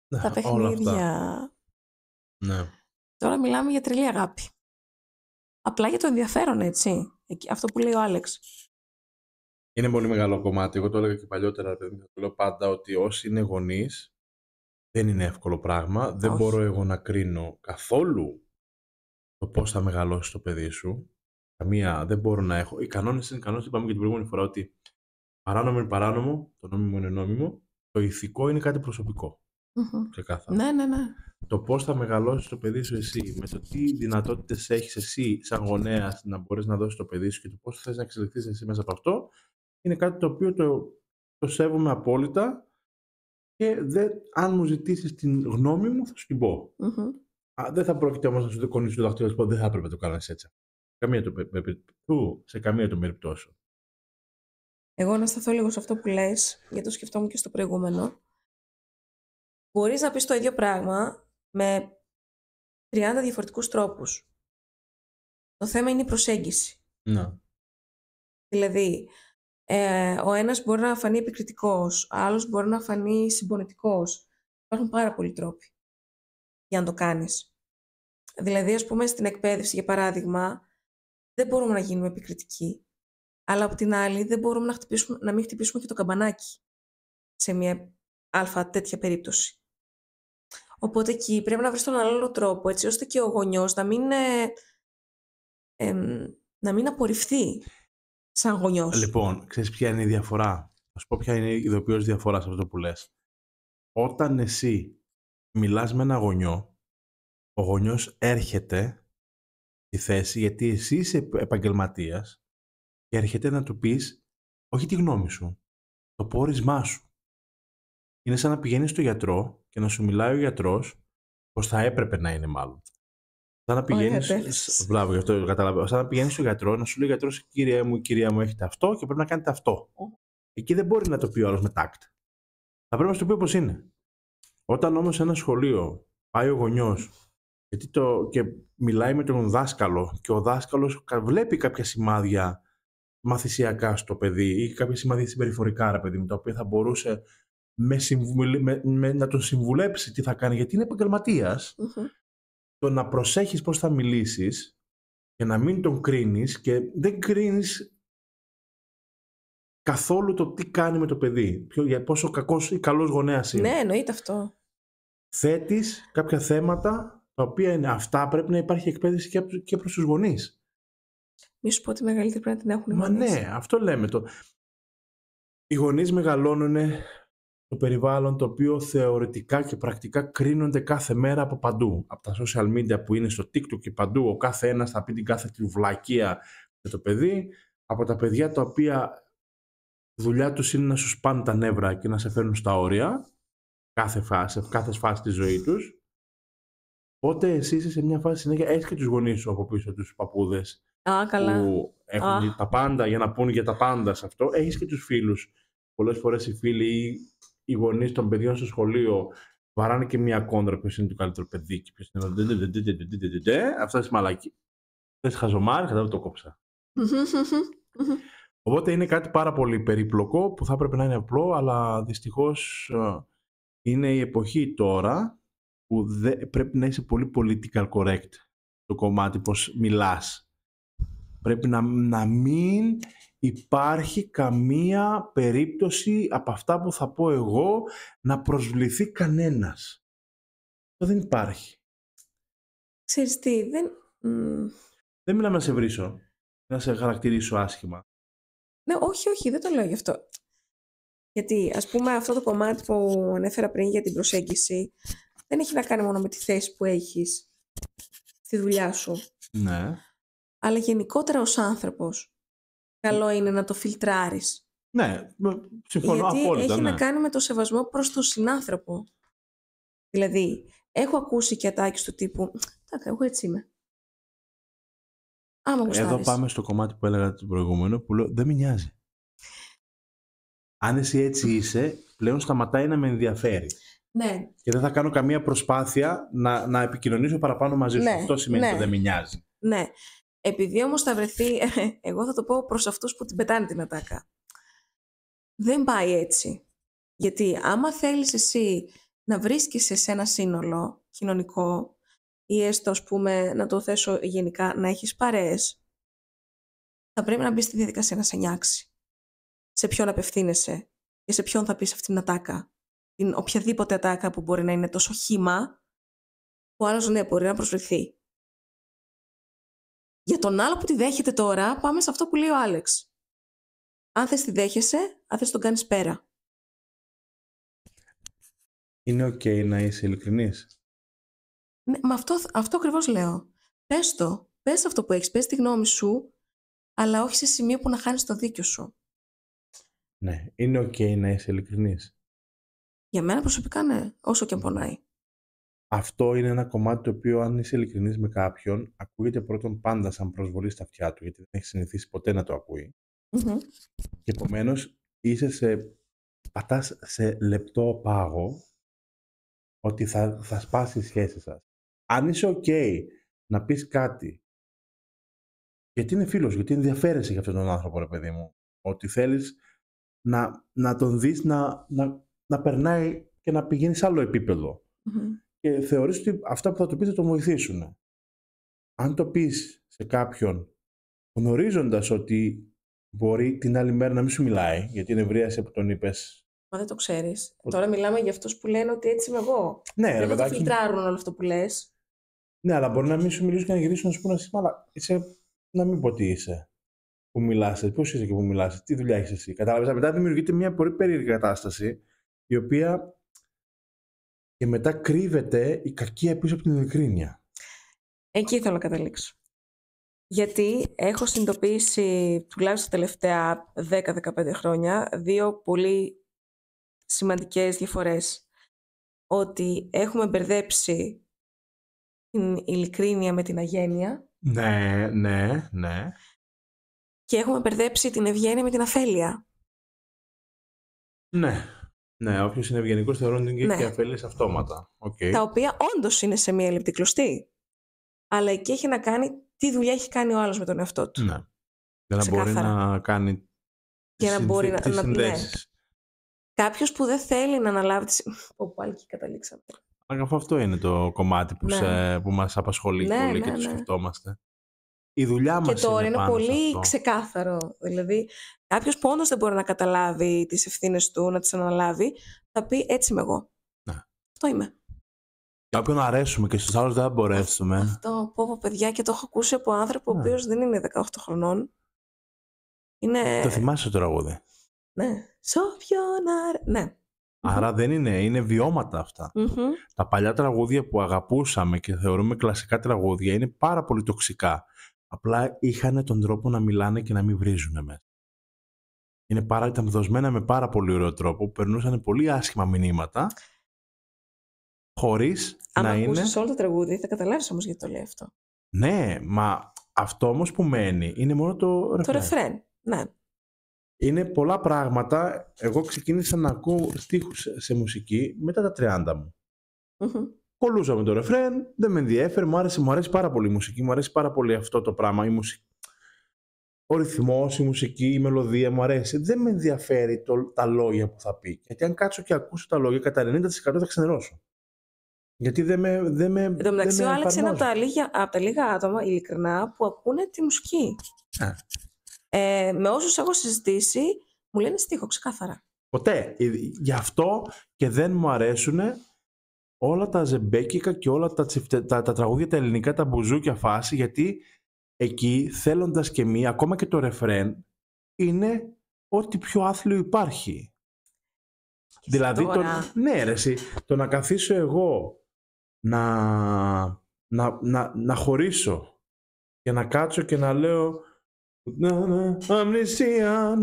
Τα παιχνίδια. Ναι. Τώρα μιλάμε για τρελή αγάπη. Απλά για το ενδιαφέρον, έτσι. Αυτό που λέει ο Άλεξ. Είναι πολύ μεγάλο κομμάτι. Εγώ το έλεγα και παλιότερα, παιδί, το λέω πάντα ότι όσοι είναι γονείς δεν είναι εύκολο πράγμα. Δεν μπορώ εγώ να κρίνω καθόλου το πώς θα μεγαλώσει το παιδί σου. Δεν μπορώ να έχω. Οι κανόνες είναι κανόνες, είπαμε και την προηγούμενη φορά, ότι παράνομο είναι παράνομο, το νόμιμο είναι νόμιμο, το ηθικό είναι κάτι προσωπικό. Ξεκάθαρα. Ναι. Το πώς θα μεγαλώσεις το παιδί σου εσύ, με το τι δυνατότητες έχεις εσύ σαν γονέας να μπορείς να δώσεις το παιδί σου και το πώς θες να εξελιχθείς εσύ μέσα από αυτό, είναι κάτι το οποίο το σέβομαι απόλυτα και αν μου ζητήσεις την γνώμη μου θα σου την πω. Δεν θα πρόκειται όμως να σου κονίσω το δάχτυλο και πω δεν θα έπρεπε να το κάνεις έτσι. Σε καμία των περιπτώσεων. Εγώ να σταθώ λίγο σε αυτό που λες, γιατί το σκεφτόμουν και στο προηγούμενο. Μπορείς να πεις το ίδιο πράγμα με 30 διαφορετικούς τρόπους. Το θέμα είναι η προσέγγιση. Ναι. Δηλαδή, ο ένας μπορεί να φανεί επικριτικός, ο άλλος μπορεί να φανεί συμπονετικός. Υπάρχουν πάρα πολλοί τρόποι για να το κάνεις. Δηλαδή, ας πούμε, στην εκπαίδευση, για παράδειγμα, δεν μπορούμε να γίνουμε επικριτικοί, αλλά από την άλλη δεν μπορούμε να μην χτυπήσουμε και το καμπανάκι σε μια τέτοια περίπτωση. Οπότε εκεί πρέπει να βρεις τον άλλο τρόπο, έτσι ώστε και ο γονιός να μην απορριφθεί σαν γονιός. Λοιπόν, ξέρεις ποια είναι η διαφορά? Θα σου πω ποια είναι η ειδοποιώς διαφορά σε αυτό που λες. Όταν εσύ μιλάς με ένα γονιό, ο γονιός έρχεται στη θέση, γιατί εσύ είσαι επαγγελματίας και έρχεται να του πεις όχι τη γνώμη σου, το πόρισμά σου. Είναι σαν να πηγαίνεις στο γιατρό και να σου μιλάει ο γιατρός πως θα έπρεπε να είναι μάλλον. Σαν να πηγαίνεις. Μπράβο, γι' αυτό καταλαβαίνω. Σαν να πηγαίνεις στο γιατρό, να σου λέει ο γιατρός, κυρία μου, έχετε αυτό και πρέπει να κάνετε αυτό. Εκεί δεν μπορεί να το πει ο άλλος με τάκτ. Θα πρέπει να σου το πει όπως είναι. Όταν όμως σε ένα σχολείο πάει ο γονιός και μιλάει με τον δάσκαλο και ο δάσκαλος βλέπει κάποια σημάδια μαθησιακά στο παιδί ή κάποια σημάδια συμπεριφορικά, ρε παιδί μου, τα οποία θα μπορούσε να τον συμβουλέψει τι θα κάνει, γιατί είναι επαγγελματίας, το να προσέχεις πώς θα μιλήσεις και να μην τον κρίνεις, και δεν κρίνεις καθόλου το τι κάνει με το παιδί, για πόσο κακός ή καλός γονέας είναι. Ναι, εννοείται αυτό. Θέτεις κάποια θέματα τα οποία είναι αυτά, πρέπει να υπάρχει εκπαίδευση και προς τους γονείς. Μη σου πω ότι μεγαλύτερη πρέπει να την έχουν οι γονείς. Ναι, αυτό λέμε. Οι γονείς μεγαλώνουν το περιβάλλον το οποίο θεωρητικά και πρακτικά κρίνονται κάθε μέρα από παντού. Από τα social media που είναι στο TikTok και παντού, ο κάθε ένας θα πει την κάθε του βλακεία για το παιδί, από τα παιδιά τα οποία δουλειά τους είναι να σου σπάνε τα νεύρα και να σε φέρνουν στα όρια, κάθε φάση της ζωής τους. Οπότε εσύ είσαι σε μια φάση συνέχεια, έχεις και τους γονείς σου από πίσω, τους παππούδες, που έχουν τα πάντα για να πούν για τα πάντα σε αυτό. Έχεις και τους φίλους. Πολλές φορές οι φίλοι ή οι γονείς των παιδιών στο σχολείο βαράνε και μια κόντρα ποιος είναι το καλύτερο παιδί και ποιος είναι αυτά τις μαλακίες. Θες χαζομάρι, κατά το κόψα. Οπότε είναι κάτι πάρα πολύ περίπλοκο που θα έπρεπε να είναι απλό, αλλά δυστυχώς είναι η εποχή τώρα που πρέπει να είσαι πολύ political correct το κομμάτι πως μιλάς. Πρέπει να μην υπάρχει καμία περίπτωση από αυτά που θα πω εγώ να προσβληθεί κανένας. Αυτό δεν υπάρχει. Ξέρεις τι, δεν μιλάμε να σε βρίσω, να σε χαρακτηρίσω άσχημα. Ναι, όχι, δεν το λέω γι' αυτό. Γιατί, ας πούμε, αυτό το κομμάτι που ανέφερα πριν για την προσέγγιση δεν έχει να κάνει μόνο με τη θέση που έχεις στη δουλειά σου. Ναι. Αλλά γενικότερα ως άνθρωπος, καλό είναι να το φιλτράρεις. Ναι, συμφωνώ απόλυτα. Γιατί έχει να κάνει με το σεβασμό προς τον συνάνθρωπο. Δηλαδή, έχω ακούσει και ατάκες του τύπου εγώ έτσι είμαι. Άμα γουστάρεις. Εδώ πάμε στο κομμάτι που έλεγα το προηγούμενο, που λέω δεν με νοιάζει. Αν εσύ έτσι είσαι, πλέον σταματάει να με ενδιαφέρει. Ναι. Και δεν θα κάνω καμία προσπάθεια να επικοινωνήσω παραπάνω μαζί σου. Αυτό σημαίνει ότι δεν με νοιάζει. Ναι. Επειδή όμως θα βρεθεί, εγώ θα το πω προς αυτούς που την πετάνε την ατάκα. Δεν πάει έτσι. Γιατί άμα θέλεις εσύ να βρίσκεσαι σε ένα σύνολο κοινωνικό ή έστω, ας πούμε, να το θέσω γενικά, να έχεις παρέες, θα πρέπει να μπεις στη διαδικασία να σε νιάξει. Σε ποιον απευθύνεσαι και σε ποιον θα πεις αυτήν την ατάκα. Την οποιαδήποτε ατάκα που μπορεί να είναι τόσο χύμα, που άλλος ναι, μπορεί να προσβληθεί. Για τον άλλο που τη δέχεται τώρα, πάμε σε αυτό που λέει ο Άλεξ. Αν θες τη δέχεσαι, αν θες τον κάνεις πέρα. Είναι ok να είσαι ειλικρινής. Ναι, μα αυτό ακριβώς λέω. Πες το. Πες αυτό που έχεις. Πες τη γνώμη σου, αλλά όχι σε σημείο που να χάνεις το δίκιο σου. Ναι, είναι ok να είσαι ειλικρινής. Για μένα προσωπικά ναι, όσο και αν πονάει. Αυτό είναι ένα κομμάτι το οποίο, αν είσαι ειλικρινής με κάποιον, ακούγεται πρώτον πάντα σαν προσβολή στα αυτιά του, γιατί δεν έχει συνηθίσει ποτέ να το ακούει. Και επομένως πατάς σε λεπτό πάγο ότι θα σπάσει η σχέση σας. Αν είσαι ok να πεις κάτι, γιατί είναι φίλος, γιατί ενδιαφέρεσαι για αυτόν τον άνθρωπο, ρε παιδί μου, ότι θέλεις να τον δεις να περνάει και να πηγαίνει σε άλλο επίπεδο. Και θεωρείς ότι αυτά που θα του πεις θα τον βοηθήσουν. Αν το πεις σε κάποιον γνωρίζοντας ότι μπορεί την άλλη μέρα να μην σου μιλάει, γιατί είναι ευρίαση που τον είπες. Μα δεν το ξέρεις. Τώρα μιλάμε για αυτούς που λένε ότι έτσι είμαι εγώ. Ναι, δεν θα το φιλτράρουν όλο αυτό που λες. Ναι, αλλά μπορεί να μην σου μιλήσουν και να γυρίσουν να σου πούνε εσύ, αλλά είσαι, να μην πω τι είσαι. Που μιλάς, πώς είσαι και που μιλάς, τι δουλειά έχεις εσύ. Κατάλαβες, μετά δημιουργείται μια πολύ περίεργη κατάσταση, η οποία και μετά κρύβεται η κακία πίσω από την ειλικρίνεια. Εκεί θέλω να καταλήξω. Γιατί έχω συνειδητοποιήσει τουλάχιστον τα τελευταία 10-15 χρόνια 2 πολύ σημαντικές διαφορές. Ότι έχουμε μπερδέψει την ειλικρίνεια με την αγένεια. Ναι. Και έχουμε μπερδέψει την ευγένεια με την αφέλεια. Ναι, όποιος είναι ευγενικός θεωρούν ότι είναι και αφέλειες αυτόματα. Okay. Τα οποία όντως είναι σε μία λεπτή κλωστή. Αλλά εκεί έχει να κάνει τι δουλειά έχει κάνει ο άλλος με τον εαυτό του. Ναι. Για να μπορεί να κάνει τις συνδέσεις. Ναι. Κάποιος που δεν θέλει να αναλάβει τις... Όπου άλλοι και καταλήξαμε. Αυτό είναι το κομμάτι που μας απασχολεί πολύ και το σκεφτόμαστε. Η δουλειά μας και τώρα είναι πολύ αυτό. Ξεκάθαρο. Δηλαδή, κάποιος που όντως δεν μπορεί να καταλάβει τις ευθύνες του, να τις αναλάβει, θα πει έτσι είμαι εγώ. Ναι. Αυτό είμαι. Κάποιον αρέσουμε και στους άλλους δεν θα μπορέσουμε. Αυτό πω παιδιά, και το έχω ακούσει από άνθρωπο ο οποίος δεν είναι 18 χρονών. Είναι... Το θυμάσαι το τραγούδι. Ναι. Ναι. Άρα δεν είναι βιώματα αυτά. Τα παλιά τραγούδια που αγαπούσαμε και θεωρούμε κλασικά τραγούδια είναι πάρα πολύ τοξικά. Απλά είχαν τον τρόπο να μιλάνε και να μην βρίζουν μέσα. Ήταν δοσμένα με πάρα πολύ ωραίο τρόπο, που περνούσαν πολύ άσχημα μηνύματα, χωρίς να είναι... Αν ακούσεις όλο το τραγούδι, θα καταλάβεις όμως γιατί το λέει αυτό. Ναι, μα αυτό όμως που μένει είναι μόνο το ρεφρέν. Το ρεφρέν, ναι. Είναι πολλά πράγματα. Εγώ ξεκίνησα να ακούω στίχους σε μουσική μετά τα 30 μου. Κολούσα με το ρεφρέν, δεν με ενδιέφερε, μου αρέσει πάρα πολύ η μουσική, μου αρέσει πάρα πολύ αυτό το πράγμα, η μουσική. Ο ρυθμός, η μουσική, η μελωδία μου αρέσει. Δεν με ενδιαφέρει τα λόγια που θα πει. Γιατί αν κάτσω και ακούσω τα λόγια, κατά 90% θα ξενερώσω. Γιατί δεν με. Εν τω μεταξύ, ο Άλεξ είναι από τα λίγα άτομα, ειλικρινά, που ακούνε τη μουσική. Με όσους έχω συζητήσει, μου λένε στίχο, ξεκάθαρα. Ποτέ. Γι' αυτό και δεν μου αρέσουν όλα τα ζεμπέκικα και όλα τα τραγούδια τα ελληνικά, τα μπουζούκια φάση, γιατί εκεί θέλοντας και μία, ακόμα και το ρεφρέν, είναι ό,τι πιο άθλιο υπάρχει. Και δηλαδή, το να καθίσω εγώ να χωρίσω και να κάτσω και να λέω αμνησία,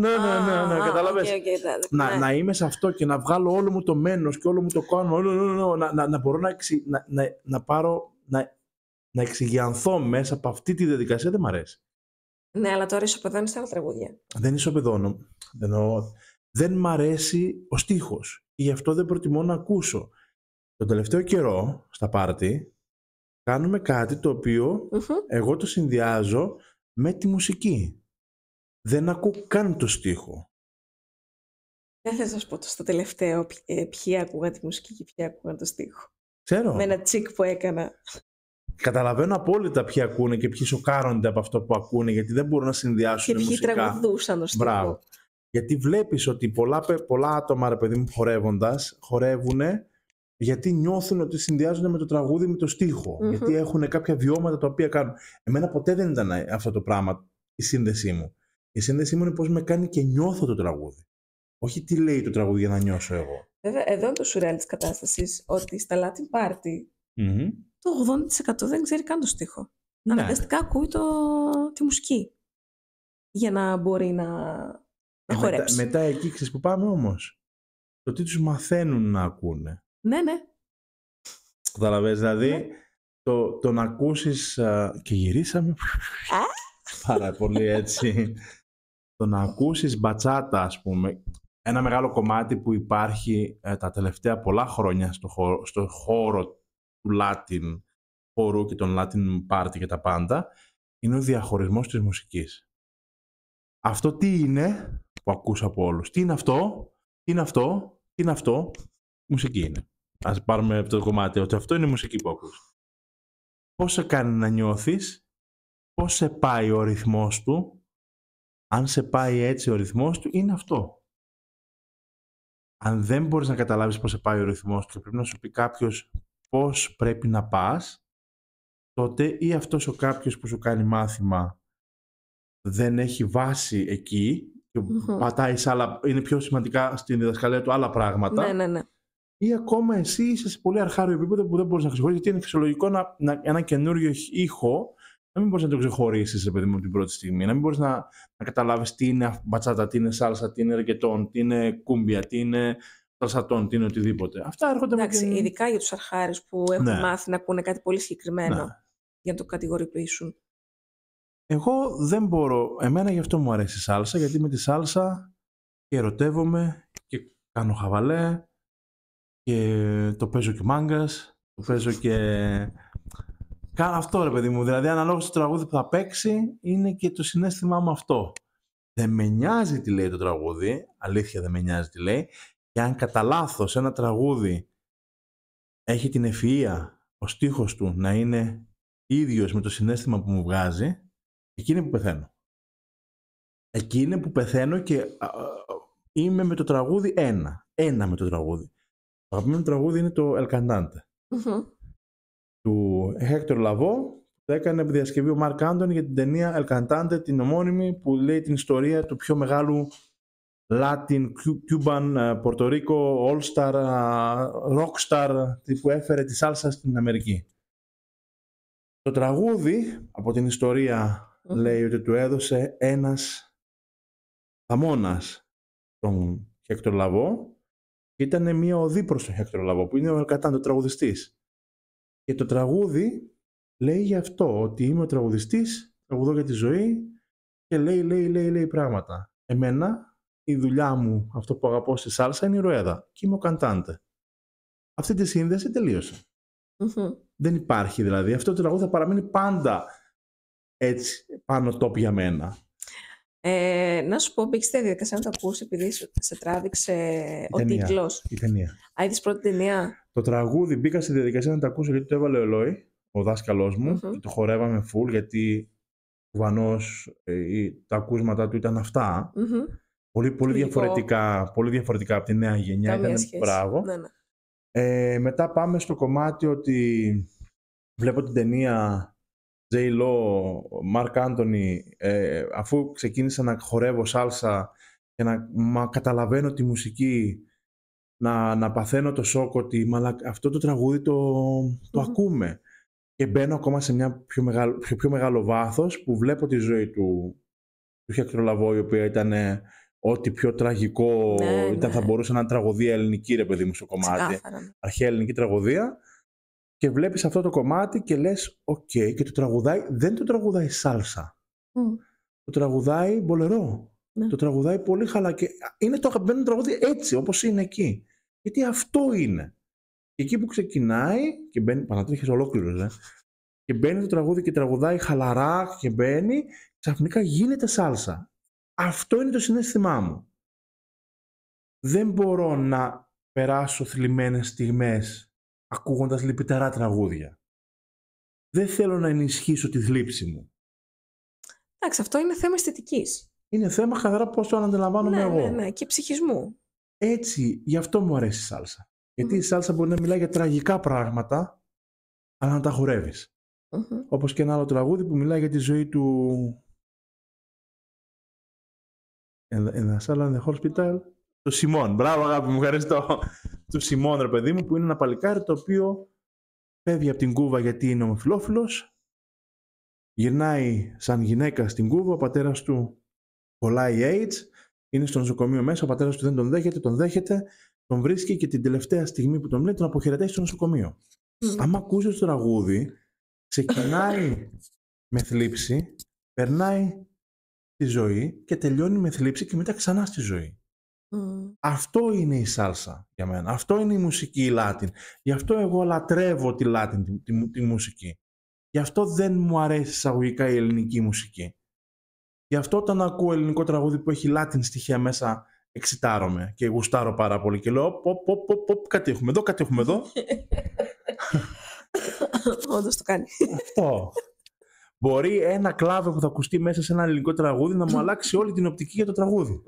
καταλαβες. Να είμαι σε αυτό και να βγάλω όλο μου το μένος και όλο μου το κάνω, να μπορώ να εξηγιανθώ μέσα από αυτή τη διαδικασία, δεν μ' αρέσει. Ναι, αλλά τώρα ισοπεδώνεις άλλα τραγούδια. Δεν ισοπεδώνω. Δεν μ' αρέσει ο στίχος. Γι' αυτό δεν προτιμώ να ακούσω. Τον τελευταίο καιρό, στα πάρτι, κάνουμε κάτι το οποίο εγώ το συνδυάζω με τη μουσική. Δεν ακούω καν το στίχο. Δεν θες να σου πω στο τελευταίο ποιοι ακούγαν τη μουσική και ποιοι ακούγαν το στίχο. Ξέρω. Με ένα τσικ που έκανα. Καταλαβαίνω απόλυτα ποιοι ακούνε και ποιοι σοκάρονται από αυτό που ακούνε, γιατί δεν μπορούν να συνδυάσουν και μουσικά. Και ποιοι τραγουδούσαν το στίχο. Μπράβο. Γιατί βλέπεις ότι πολλά άτομα, ρε παιδί μου, χορεύουνε γιατί νιώθουν ότι συνδυάζουν με το τραγούδι, με το στίχο. Γιατί έχουν κάποια βιώματα τα οποία κάνουν. Εμένα ποτέ δεν ήταν αυτό το πράγμα η σύνδεσή μου. Η σύνδεσή μου είναι πώς με κάνει και νιώθω το τραγούδι. Όχι τι λέει το τραγούδι για να νιώσω εγώ. Βέβαια, εδώ είναι το σουρεάλ της κατάστασης, ότι στα Latin Party το 80% δεν ξέρει καν το στίχο. Ναι. Αναγκαστικά ακούει τη μουσική για να μπορεί να χορέψει. Μετά εκεί ξέρεις που πάμε όμως. Το τι τους μαθαίνουν να ακούνε. Ναι. Καταλαβαίνεις, δηλαδή το να ακούσεις και γυρίσαμε πάρα πολύ έτσι. Το να ακούσεις μπατσάτα, ας πούμε, ένα μεγάλο κομμάτι που υπάρχει τα τελευταία πολλά χρόνια στο χώρο του Latin χώρου και των Latin Party και τα πάντα, είναι ο διαχωρισμός της μουσικής. Αυτό τι είναι που ακούς από όλους? Τι είναι αυτό? Τι είναι αυτό? Τι είναι αυτό? Μουσική είναι. Ας πάρουμε αυτό το κομμάτι, ότι αυτό είναι η μουσική που ακούς. Πώς σε κάνει να νιώθεις, πώς σε πάει ο ρυθμός του, αν σε πάει έτσι ο ρυθμός του, είναι αυτό. Αν δεν μπορείς να καταλάβεις πώς σε πάει ο ρυθμός του και πρέπει να σου πει κάποιος πώς πρέπει να πας, τότε ή αυτός ο κάποιος που σου κάνει μάθημα δεν έχει βάση εκεί και πατάει σε άλλα, είναι πιο σημαντικά στην διδασκαλία του άλλα πράγματα. Ναι. Ή ακόμα εσύ είσαι σε πολύ αρχάριο επίπεδο που δεν μπορείς να χρησιμοποιήσεις, γιατί είναι φυσιολογικό ένα καινούριο ήχο να μην μπορείς να το ξεχωρίσεις, ρε παιδί μου, από την πρώτη στιγμή. Να μην μπορείς να καταλάβεις τι είναι μπατσάτα, τι είναι σάλσα, τι είναι ρεγκετόν, τι είναι κούμπια, τι είναι σαλσατόν, τι είναι οτιδήποτε. Αυτά έρχονται Εντάξει, με την... ειδικά για τους αρχάρες που έχουν Ναι. μάθει να ακούνε κάτι πολύ συγκεκριμένο Ναι. για να το κατηγοροποιήσουν. Εγώ δεν μπορώ. Εμένα γι' αυτό μου αρέσει η σάλσα, γιατί με τη σάλσα και ερωτεύομαι και κάνω χαβαλέ και το παίζω και μάγκας, το παίζω και... Κάνω αυτό, ρε παιδί μου. Δηλαδή, αναλόγως το τραγούδι που θα παίξει, είναι και το συναίσθημά μου αυτό. Δεν με νοιάζει τι λέει το τραγούδι, αλήθεια δεν με νοιάζει τι λέει, και αν κατά λάθος ένα τραγούδι έχει την ευφυΐα, ο στίχος του να είναι ίδιος με το συναίσθημα που μου βγάζει, εκεί είναι που πεθαίνω. Εκεί είναι που πεθαίνω και είμαι με το τραγούδι ένα με το τραγούδι. Το αγαπημένο τραγούδι είναι το El Cantante. Του Héctor Lavoe, που έκανε διασκευή ο Marc Anthony για την ταινία El Cantante, την ομώνυμη, που λέει την ιστορία του πιο μεγάλου Latin, Cuban, Puerto Rico, All-Star, Rockstar, που έφερε τη σάλσα στην Αμερική. Το τραγούδι, από την ιστορία, λέει ότι του έδωσε ένας θαμώνας τον Héctor Lavoe, και ήταν μια οδή προς τον Héctor Lavoe, που είναι ο El Cantante, ο τραγουδιστής. Και το τραγούδι λέει γι' αυτό, ότι είμαι ο τραγουδιστής, τραγουδώ για τη ζωή και λέει πράγματα. Εμένα, η δουλειά μου, αυτό που αγαπώ στη σάλσα, είναι η ρουέδα και είμαι ο καντάντε. Αυτή τη σύνδεση τελείωσε. Δεν υπάρχει δηλαδή. Αυτό το τραγούδι θα παραμείνει πάντα έτσι πάνω top για μένα. Να σου πω, μπήκες στη διαδικασία να το ακούσει επειδή σε τράβηξε ο τίτλος. Η ταινία. Είδες πρώτη ταινία. Το τραγούδι μπήκα στη διαδικασία να το ακούσω γιατί το έβαλε ο Ελόι, ο δάσκαλός μου, και το χορεύαμε full γιατί προφανώς τα ακούσματα του ήταν αυτά. Πολύ διαφορετικά από τη νέα γενιά. Ήταν μπράβο. Ναι. Μετά πάμε στο κομμάτι ότι βλέπω την ταινία J-Lo, Marc Anthony, αφού ξεκίνησα να χορεύω σάλσα και να καταλαβαίνω τη μουσική, να παθαίνω το σοκ ότι αυτό το τραγούδι το ακούμε. Και μπαίνω ακόμα σε μια πιο μεγάλο βάθος που βλέπω τη ζωή του Héctor Lavoe, η οποία ήταν ό,τι πιο τραγικό ήταν, θα μπορούσε να είναι τραγωδία ελληνική, ρε παιδί μου, στο κομμάτι. Αρχαία ελληνική τραγωδία. Και βλέπεις αυτό το κομμάτι και λες, και το τραγουδάει, δεν το τραγουδάει σάλσα. Το τραγουδάει μπολερό. Το τραγουδάει πολύ χαλά και είναι το αγαπημένο τραγούδι έτσι, όπως είναι εκεί. Γιατί αυτό είναι. Και εκεί που ξεκινάει και μπαίνει, Πανατρίχες ολόκληρος, και μπαίνει το τραγούδι και τραγουδάει χαλαρά και μπαίνει, ξαφνικά γίνεται σάλσα. Αυτό είναι το συναίσθημά μου. Δεν μπορώ να περάσω θλιμμένες στιγμές ακούγοντας λυπητερά τραγούδια. Δεν θέλω να ενισχύσω τη θλίψη μου. Εντάξει, αυτό είναι θέμα αισθητικής. Είναι θέμα καθαρά πώς το αντιλαμβάνομαι εγώ. Ναι, και ψυχισμού. Έτσι, γι' αυτό μου αρέσει η σάλσα. Γιατί η σάλσα μπορεί να μιλάει για τραγικά πράγματα, αλλά να τα χορεύεις. Όπως και ένα άλλο τραγούδι που μιλάει για τη ζωή του... In the Sala, in the Hospital. Το Σιμών. Μπράβο, αγάπη μου, ευχαριστώ. Του Σιμών, ρε παιδί μου, που είναι ένα παλικάρι το οποίο φεύγει από την Κούβα γιατί είναι ομοφυλόφιλος. Γυρνάει σαν γυναίκα στην Κούβα, ο πατέρας του κολλάει AIDS, είναι στο νοσοκομείο μέσα, ο πατέρας του δεν τον δέχεται, τον βρίσκει και την τελευταία στιγμή που τον λέει τον αποχαιρετάει στο νοσοκομείο. Άμα ακούσεις το τραγούδι, ξεκινάει με θλίψη, περνάει τη ζωή και τελειώνει με θλίψη και μετά ξανά στη ζωή. Αυτό είναι η σάλσα για μένα. Αυτό είναι η μουσική η Latin. Γι' αυτό εγώ λατρεύω τη Latin, τη μουσική. Γι' αυτό δεν μου αρέσει εισαγωγικά η ελληνική μουσική. Γι' αυτό όταν ακούω ελληνικό τραγούδι που έχει Latin στοιχεία μέσα, εξητάρομαι και γουστάρω πάρα πολύ και λέω κάτι έχουμε εδώ, κάτι έχουμε εδώ. Όντως το κάνει. Αυτό. Μπορεί ένα κλάβο που θα ακουστεί μέσα σε ένα ελληνικό τραγούδι να μου αλλάξει όλη την οπτική για το τραγούδι.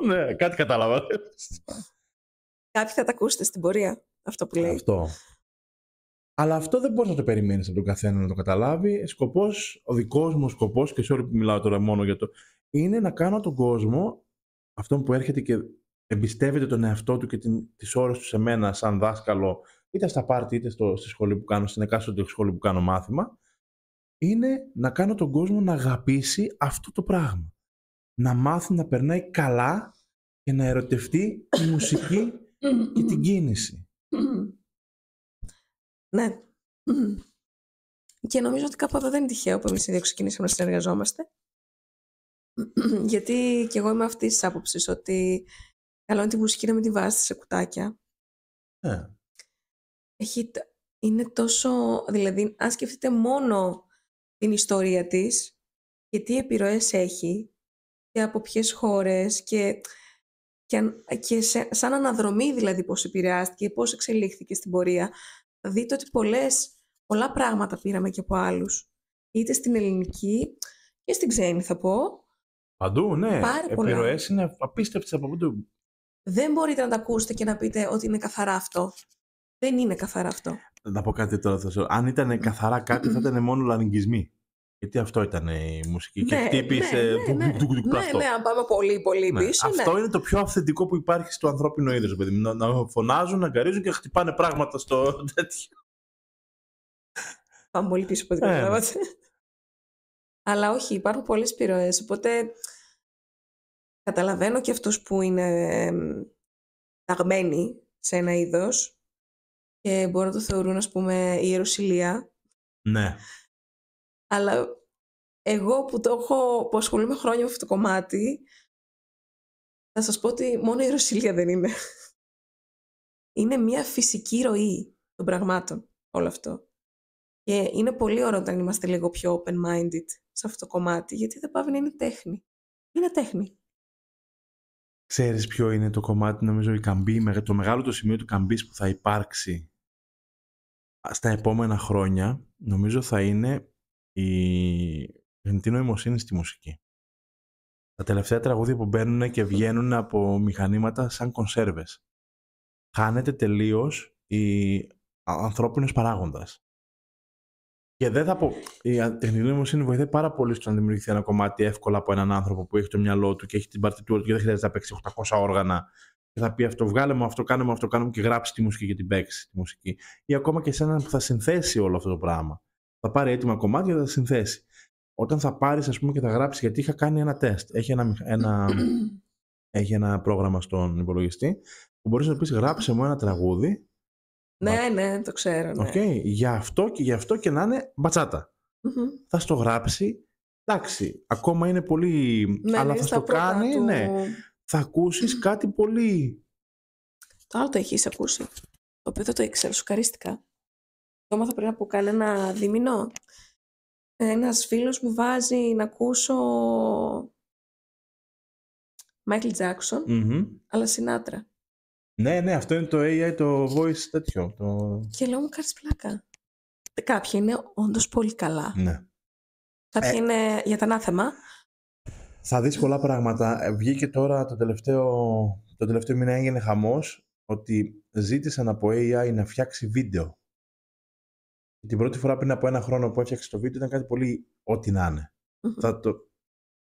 Ναι, κάτι κατάλαβα. Κάποιοι θα τα ακούσετε στην πορεία, αυτό που λέει. Αυτό. Αλλά αυτό δεν μπορείς να το περιμένεις από τον καθένα να το καταλάβει. Ο δικός μου σκοπός, και sorry που μιλάω τώρα μόνο για το, είναι να κάνω τον κόσμο, αυτόν που έρχεται και εμπιστεύεται τον εαυτό του και τις ώρες του σε μένα σαν δάσκαλο, είτε στα πάρτι είτε στη σχολή που κάνω, στην εκάστοτε σχολή που κάνω μάθημα, είναι να κάνω τον κόσμο να αγαπήσει αυτό το πράγμα. Να μάθει να περνάει καλά και να ερωτευτεί τη μουσική και την κίνηση. Ναι. Και νομίζω ότι κάπου εδώ δεν είναι τυχαίο που εμείς οι δύο ξεκινήσαμε να συνεργαζόμαστε. Γιατί και εγώ είμαι αυτής της άποψης ότι καλό είναι τη μουσική να μην τη βάζετε σε κουτάκια. Είναι τόσο... Δηλαδή, αν σκεφτείτε μόνο την ιστορία της και τι επιρροές έχει και από ποιες χώρες και σαν αναδρομή δηλαδή πώς επηρεάστηκε, πώς εξελίχθηκε στην πορεία, θα δείτε ότι πολλά πράγματα πήραμε και από άλλους. Είτε στην ελληνική και στην ξένη θα πω. Παντού, ναι. Επιρροές είναι απίστευτες από παντού. Δεν μπορείτε να τα ακούσετε και να πείτε ότι είναι καθαρά αυτό. Δεν είναι καθαρά αυτό. Να πω κάτι τώρα. Αν ήταν καθαρά κάτι θα ήταν μόνο λαρυγγισμοί. Γιατί αυτό ήταν η μουσική. Και χτύπησε. Ναι, αν πάμε πολύ πολύ πίσω. Αυτό είναι το πιο αυθεντικό που υπάρχει στο ανθρώπινο είδος, παιδί. Να φωνάζουν, να γκαρίζουν και χτυπάνε πράγματα στο τέτοιο. Πάμε πολύ πίσω από την καταλάβατε. Αλλά όχι, υπάρχουν πολλές επιρροές. Οπότε καταλαβαίνω και αυτούς που είναι ταγμένοι σε ένα είδος και μπορούν να το θεωρούν, ας πούμε, ιεροσυλία. Ναι. Αλλά εγώ που ασχολούμαι χρόνια με αυτό το κομμάτι, θα σας πω ότι μόνο η ιεροσυλία δεν είναι. Είναι μια φυσική ροή των πραγμάτων όλο αυτό. Και είναι πολύ ωραίο όταν είμαστε λίγο πιο open-minded σε αυτό το κομμάτι, γιατί δεν πάβει να είναι τέχνη. Είναι τέχνη. Ξέρεις ποιο είναι το κομμάτι, νομίζω, η καμπή, το μεγάλο το σημείο του καμπής που θα υπάρξει στα επόμενα χρόνια, νομίζω θα είναι η τεχνητή νοημοσύνη στη μουσική. Τα τελευταία τραγούδια που μπαίνουν και βγαίνουν από μηχανήματα σαν κονσέρβες. Χάνεται τελείως η ανθρώπινος παράγοντας. Και δεν θα πω, η τεχνητή νοημοσύνη βοηθάει πάρα πολύ στο να δημιουργηθεί ένα κομμάτι εύκολα από έναν άνθρωπο που έχει το μυαλό του και έχει την παρτιτούρα του και δεν χρειάζεται να παίξει 800 όργανα και θα πει αυτό, βγάλε μου αυτό, κάνε μου αυτό, κάνε μου και γράψει τη μουσική και την παίξει τη μουσική. Ή ακόμα και σε έναν που θα συνθέσει όλο αυτό το πράγμα. Θα πάρει έτοιμα κομμάτια και θα τα συνθέσει. Όταν θα πάρεις, ας πούμε, και θα γράψεις, γιατί είχα κάνει ένα τεστ. Έχει ένα πρόγραμμα στον υπολογιστή που μπορείς να πεις γράψε μου ένα τραγούδι. Ναι, το ξέρω. Ναι. Okay, για αυτό και να είναι μπατσάτα. Θα στο γράψει. Εντάξει, ακόμα είναι πολύ. Αλλά θα στο κάνει. Ναι. Θα ακούσεις κάτι πολύ. Το άλλο το έχεις ακούσει. Το οποίο δεν το ήξερα, σοκαρίστηκα. Το έμαθα πριν από κανένα δίμηνο. Ένας φίλος μου βάζει να ακούσω Michael Jackson, αλλά Sinatra. Ναι, αυτό είναι το AI, το voice τέτοιο. Και λέω μου κάνεις πλάκα. Κάποιοι είναι όντως πολύ καλά. Ναι. Κάποιοι είναι για τα ανάθεμα. Θα δεις πολλά πράγματα. Βγήκε τώρα το τελευταίο μήνα, έγινε χαμός ότι ζήτησαν από AI να φτιάξει βίντεο. Και την πρώτη φορά πριν από 1 χρόνο που έφτιαξε το βίντεο ήταν κάτι πολύ ό,τι να είναι.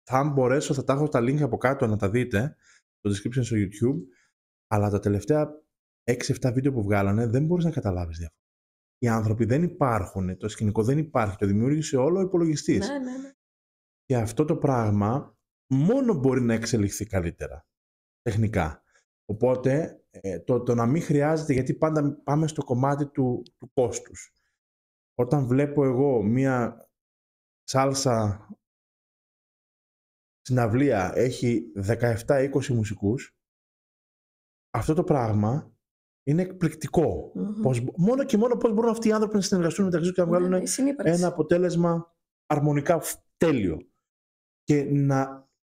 Θα μπορέσω, θα τα έχω τα link από κάτω να τα δείτε στο description στο YouTube. Αλλά τα τελευταία 6-7 βίντεο που βγάλανε δεν μπορείς να καταλάβεις διαφορά. Οι άνθρωποι δεν υπάρχουν, το σκηνικό δεν υπάρχει, το δημιούργησε όλο ο υπολογιστής. Ναι. Και αυτό το πράγμα μόνο μπορεί να εξελιχθεί καλύτερα, τεχνικά. Οπότε το να μην χρειάζεται, γιατί πάντα πάμε στο κομμάτι του κόστους. Όταν βλέπω εγώ μία σάλσα συναυλία έχει 17-20 μουσικούς, αυτό το πράγμα είναι εκπληκτικό. Μόνο και μόνο πώς μπορούν αυτοί οι άνθρωποι να συνεργαστούν μεταξύ τους και να βγάλουν ένα αποτέλεσμα αρμονικά τέλειο.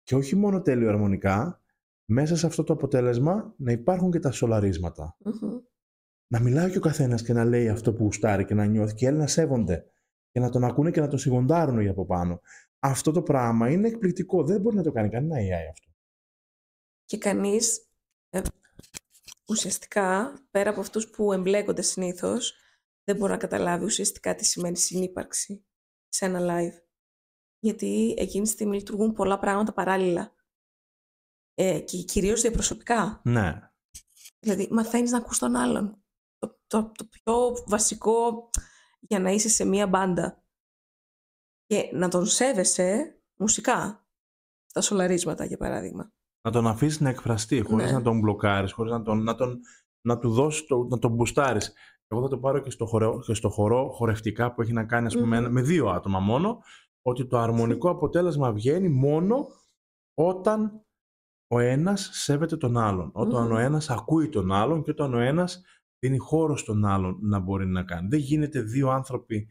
Και όχι μόνο τέλειο αρμονικά, μέσα σε αυτό το αποτέλεσμα να υπάρχουν και τα σολαρίσματα. Να μιλάει και ο καθένας και να λέει αυτό που γουστάρει και να νιώθει και άλλοι να σέβονται και να τον ακούνε και να τον σιγοντάρουν για από πάνω. Αυτό το πράγμα είναι εκπληκτικό. Δεν μπορεί να το κάνει κανένα AI αυτό. Και κανείς, ουσιαστικά, πέρα από αυτούς που εμπλέκονται συνήθως, δεν μπορεί να καταλάβει ουσιαστικά τι σημαίνει συνύπαρξη σε ένα live. Γιατί εκείνη τη στιγμή λειτουργούν πολλά πράγματα παράλληλα. Και κυρίως διαπροσωπικά. Ναι. Δηλαδή, μαθαίνεις να ακούς τον άλλον. το πιο βασικό για να είσαι σε μία μπάντα. Και να τον σέβεσαι μουσικά, στα σολαρίσματα για παράδειγμα. Να τον αφήσεις να εκφραστεί, χωρίς να τον μπλοκάρεις, χωρίς να του δώσεις, να τον μπουστάρεις. Εγώ θα το πάρω και στο χορό χορευτικά που έχει να κάνει, ας πούμε, με 2 άτομα μόνο, ότι το αρμονικό αποτέλεσμα βγαίνει μόνο όταν ο ένας σέβεται τον άλλον. Όταν ο ένας ακούει τον άλλον και όταν ο ένας δίνει χώρο στον άλλον να μπορεί να κάνει. Δεν γίνεται 2 άνθρωποι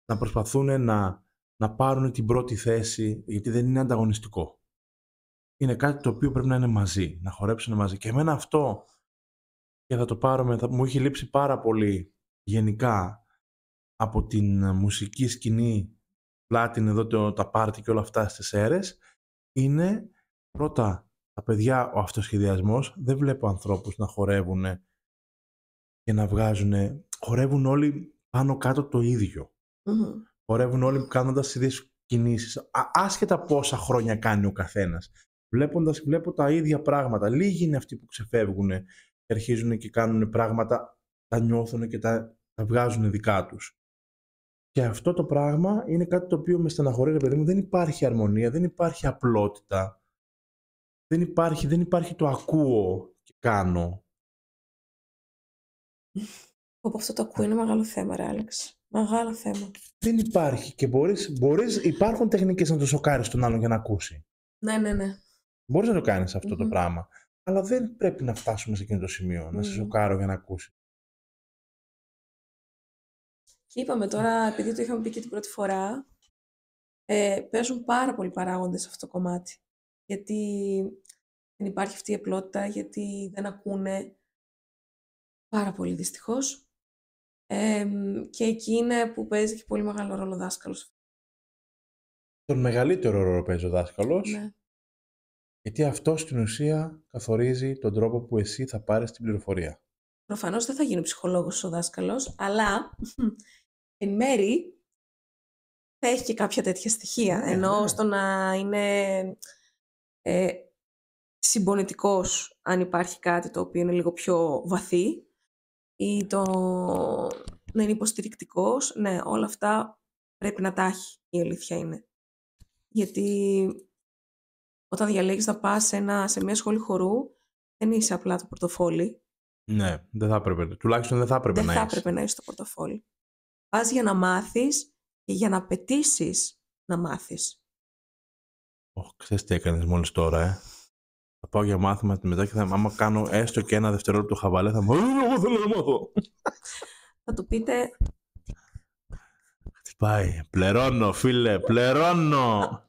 να προσπαθούν να πάρουν την πρώτη θέση, γιατί δεν είναι ανταγωνιστικό. Είναι κάτι το οποίο πρέπει να είναι μαζί, να χορέψουν μαζί. Και εμένα αυτό, και θα το πάρω, μου έχει λείψει πάρα πολύ γενικά από την μουσική σκηνή, πλάτιν εδώ τα πάρτι και όλα αυτά στις αίρες, είναι πρώτα τα παιδιά, ο αυτοσχεδιασμός. Δεν βλέπω ανθρώπους να χορεύουν και να βγάζουν, χορεύουν όλοι πάνω κάτω το ίδιο. Χορεύουν όλοι κάνοντας τις ίδιες κινήσεις, άσχετα πόσα χρόνια κάνει ο καθένας. Βλέπω τα ίδια πράγματα. Λίγοι είναι αυτοί που ξεφεύγουν και αρχίζουν και κάνουν πράγματα, τα νιώθουν και τα βγάζουν δικά τους. Και αυτό το πράγμα είναι κάτι το οποίο με στεναχωρεί, ρε παιδί μου. Δεν υπάρχει αρμονία, δεν υπάρχει απλότητα. Δεν υπάρχει το ακούω και κάνω. Από αυτό το ακούω είναι μεγάλο θέμα, ρε Άλεξ. Μεγάλο θέμα. Δεν υπάρχει και υπάρχουν τεχνικές να το σοκάρεις τον άλλον για να ακούσει. Ναι. Μπορείς να το κάνεις αυτό το πράγμα. Αλλά δεν πρέπει να φτάσουμε σε εκείνο το σημείο, να σε σοκάρω για να ακούσει. Και είπαμε τώρα, επειδή το είχαμε πει και την πρώτη φορά, παίζουν πάρα πολλοί παράγοντες σε αυτό το κομμάτι. Γιατί δεν υπάρχει αυτή η απλότητα, γιατί δεν ακούνε πάρα πολύ δυστυχώς. Και εκεί είναι που παίζει και πολύ μεγάλο ρόλο ο δάσκαλος. Τον μεγαλύτερο ρόλο παίζει ο δάσκαλος. Ναι. Γιατί αυτό στην ουσία καθορίζει τον τρόπο που εσύ θα πάρεις την πληροφορία. Προφανώς δεν θα γίνει ψυχολόγος ο δάσκαλος, αλλά εν μέρη θα έχει και κάποια τέτοια στοιχεία. Ενώ στο να είναι συμπονετικός, αν υπάρχει κάτι το οποίο είναι λίγο πιο βαθύ, ή να είναι υποστηρικτικός, ναι, όλα αυτά πρέπει να τα έχει, η αλήθεια είναι. Γιατί όταν διαλέγεις να πας σε μια σχολή χορού, δεν είσαι απλά το πορτοφόλι. Ναι, δεν θα έπρεπε. Τουλάχιστον δεν θα έπρεπε να είσαι. Δεν θα έπρεπε να είσαι το πορτοφόλι. Πας για να μάθεις και για να απαιτήσεις να μάθεις. Ξέρεις τι έκανες μόλις τώρα, Θα πάω για μάθημα μετά και άμα κάνω έστω και 1 δευτερόλεπτο χαβαλέ, θα μου εγώ θέλω να μάθω. Θα του πείτε... Χτυπάει. Πληρώνω, φίλε, πληρώνω.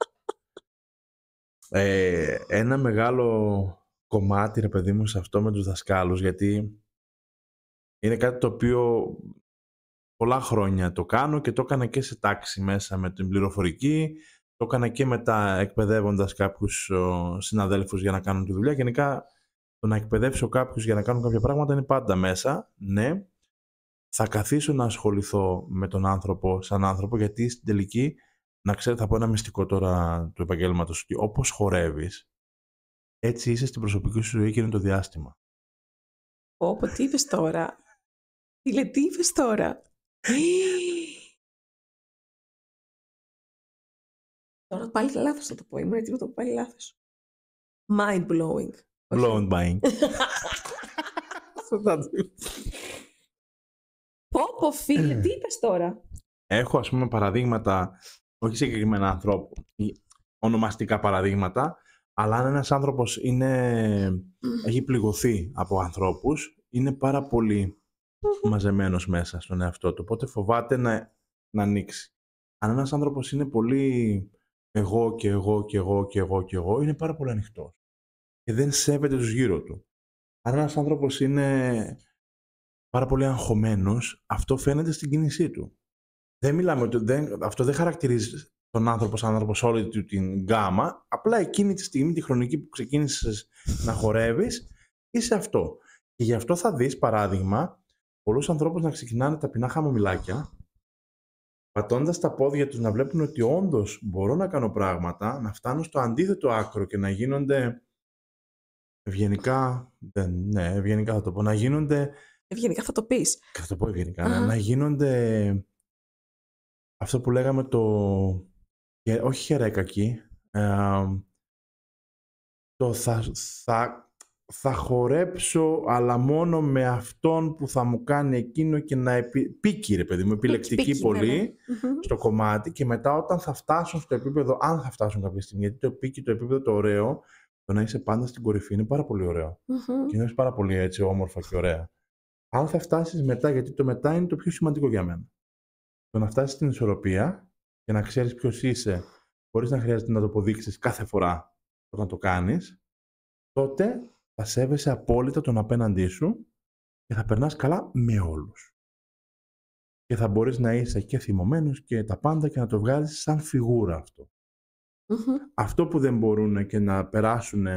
Ένα μεγάλο κομμάτι, ρε παιδί μου, σε αυτό με τους δασκάλους, γιατί είναι κάτι το οποίο πολλά χρόνια το κάνω και το έκανα και σε τάξη μέσα με την πληροφορική, το έκανα και μετά εκπαιδεύοντας κάποιους συναδέλφους για να κάνουν τη δουλειά. Γενικά, το να εκπαιδεύσω κάποιους για να κάνουν κάποια πράγματα είναι πάντα μέσα, ναι. Θα καθίσω να ασχοληθώ με τον άνθρωπο σαν άνθρωπο, γιατί στην τελική, να ξέρετε, θα πω ένα μυστικό τώρα του επαγγέλματος, ότι όπως χορεύεις, έτσι είσαι στην προσωπική σου ζωή και είναι το διάστημα. Τι είπες τώρα? Τι είπες τώρα? Τώρα πάλι λάθος θα το πω. Ήμουν έτοιμο να το πω πάλι λάθος. Mind blowing. Blown by. Πω φίλε, τι είπες τώρα? Έχω ας πούμε παραδείγματα, όχι συγκεκριμένα ανθρώπου, ονομαστικά παραδείγματα, αλλά αν ένας άνθρωπος έχει πληγωθεί από ανθρώπους, είναι πάρα πολύ μαζεμένος μέσα στον εαυτό του, οπότε φοβάται να ανοίξει. Αν ένας άνθρωπος είναι πολύ εγώ και εγώ και εγώ και εγώ και εγώ, είναι πάρα πολύ ανοιχτός και δεν σέβεται τους γύρω του. Αν ένας άνθρωπος είναι πάρα πολύ αγχωμένος, αυτό φαίνεται στην κίνησή του. Δεν μιλάμε ότι αυτό δεν χαρακτηρίζει τον άνθρωπο σαν άνθρωπο σε όλη του την γκάμα, απλά εκείνη τη στιγμή, τη χρονική που ξεκίνησες να χορεύεις, είσαι αυτό. Και γι' αυτό θα δεις, παράδειγμα, πολλούς ανθρώπους να ξεκινάνε ταπεινά χαμομηλάκια, πατώντας τα πόδια τους, να βλέπουν ότι όντως μπορώ να κάνω πράγματα, να φτάνουν στο αντίθετο άκρο και να γίνονται ευγενικά θα το πω, να γίνονται Ευγενικά θα το πεις. Και θα το πω ευγενικά. Αχα. Να γίνονται αυτό που λέγαμε όχι χερέκακι, το θα χορέψω, αλλά μόνο με αυτόν που θα μου κάνει εκείνο και να πίκει, ρε παιδί μου, επιλεκτική πολύ στο κομμάτι, και μετά όταν θα φτάσουν στο επίπεδο, αν θα φτάσουν κάποια στιγμή, γιατί το πίκι, το επίπεδο το ωραίο, το να είσαι πάντα στην κορυφή είναι πάρα πολύ ωραίο. Και είναι πάρα πολύ έτσι όμορφα και ωραία. Αν θα φτάσεις μετά, γιατί το μετά είναι το πιο σημαντικό για μένα. Το να φτάσεις στην ισορροπία και να ξέρεις ποιος είσαι, χωρίς να χρειάζεται να το αποδείξεις κάθε φορά όταν το κάνεις, τότε θα σέβεσαι απόλυτα τον απέναντί σου και θα περνάς καλά με όλους. Και θα μπορείς να είσαι και θυμωμένος και τα πάντα και να το βγάλεις σαν φιγούρα αυτό. Αυτό που δεν μπορούν και να περάσουν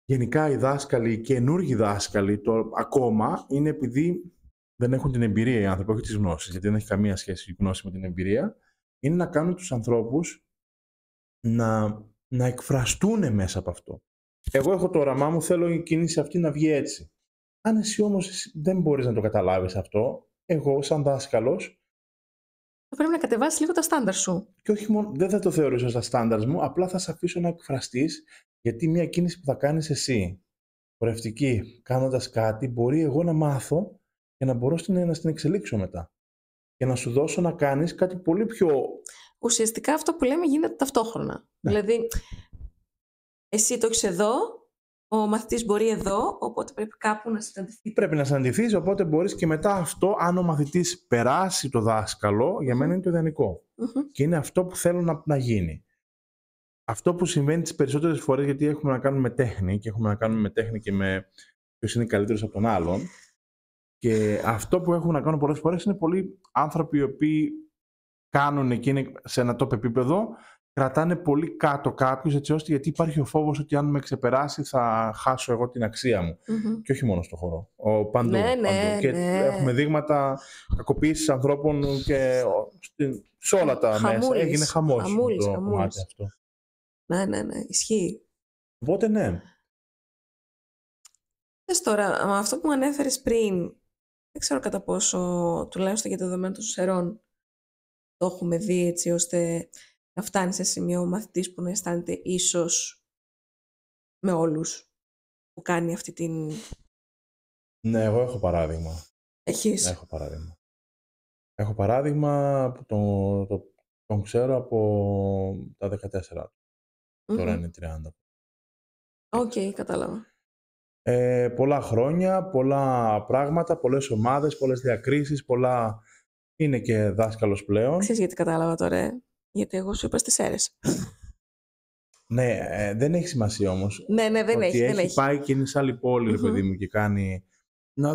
γενικά οι δάσκαλοι, οι καινούργοι δάσκαλοι ακόμα, είναι επειδή δεν έχουν την εμπειρία οι άνθρωποι, όχι τις γνώσεις, γιατί δεν έχει καμία σχέση η γνώση με την εμπειρία, είναι να κάνουν τους ανθρώπους να εκφραστούν μέσα από αυτό. Εγώ έχω το όραμά μου, θέλω η κίνηση αυτή να βγει έτσι. Αν εσύ όμως δεν μπορείς να το καταλάβεις αυτό, εγώ σαν δάσκαλος θα πρέπει να κατεβάσεις λίγο τα στάνταρ σου. Και όχι μόνο, δεν θα το θεωρήσω στα στάνταρ μου, απλά θα σε αφήσω να εκφραστείς, γιατί μια κίνηση που θα κάνεις εσύ, χορευτική, κάνοντας κάτι, μπορεί εγώ να μάθω και να μπορώ να την εξελίξω μετά. Και να σου δώσω να κάνεις κάτι πολύ πιο... Ουσιαστικά αυτό που λέμε γίνεται ταυτόχρονα. Ναι. Δηλαδή, εσύ το έχεις εδώ, ο μαθητής μπορεί εδώ, οπότε πρέπει κάπου να συναντηθεί. Πρέπει να συναντηθείς, οπότε μπορείς και μετά αυτό, αν ο μαθητής περάσει το δάσκαλο, για μένα είναι το ιδανικό. Και είναι αυτό που θέλω να γίνει. Αυτό που συμβαίνει τις περισσότερες φορές, γιατί έχουμε να κάνουμε τέχνη, και έχουμε να κάνουμε τέχνη και με ποιος είναι καλύτερος από τον άλλον. Και αυτό που έχουμε να κάνουμε πολλές φορές είναι πολλοί άνθρωποι οι οποίοι κάνουν και είναι σε ένα top επίπεδο, κρατάνε πολύ κάτω κάποιους, έτσι ώστε, γιατί υπάρχει ο φόβος ότι αν με ξεπεράσει θα χάσω εγώ την αξία μου. Και όχι μόνο στο χώρο. Παντού. Και έχουμε δείγματα κακοποίησης ανθρώπων και σε όλα τα μέσα. Έγινε χαμός το κομμάτι αυτό. Ναι, ισχύει. Οπότε ναι. Θες τώρα, αυτό που ανέφερες πριν, δεν ξέρω κατά πόσο, τουλάχιστον για το δεδομένο των σερών, το έχουμε δει έτσι ώστε να φτάνει σε σημείο ο μαθητής που να αισθάνεται ίσως με όλους που κάνει αυτή την... Ναι, εγώ έχω παράδειγμα. Έχεις? Έχω παράδειγμα. Έχω παράδειγμα που τον ξέρω από τα 14. Τώρα είναι 30. Οκ, κατάλαβα. Πολλά χρόνια, πολλά πράγματα, πολλές ομάδες, πολλές διακρίσεις, πολλά... Είναι και δάσκαλος πλέον. Ξέρεις γιατί κατάλαβα τώρα, γιατί εγώ σου είπα στις Σέρρες. Ναι, δεν έχει σημασία όμως. Ναι, δεν έχει. Έχει πάει και είναι σε άλλη πόλη, ρε παιδί μου, και κάνει...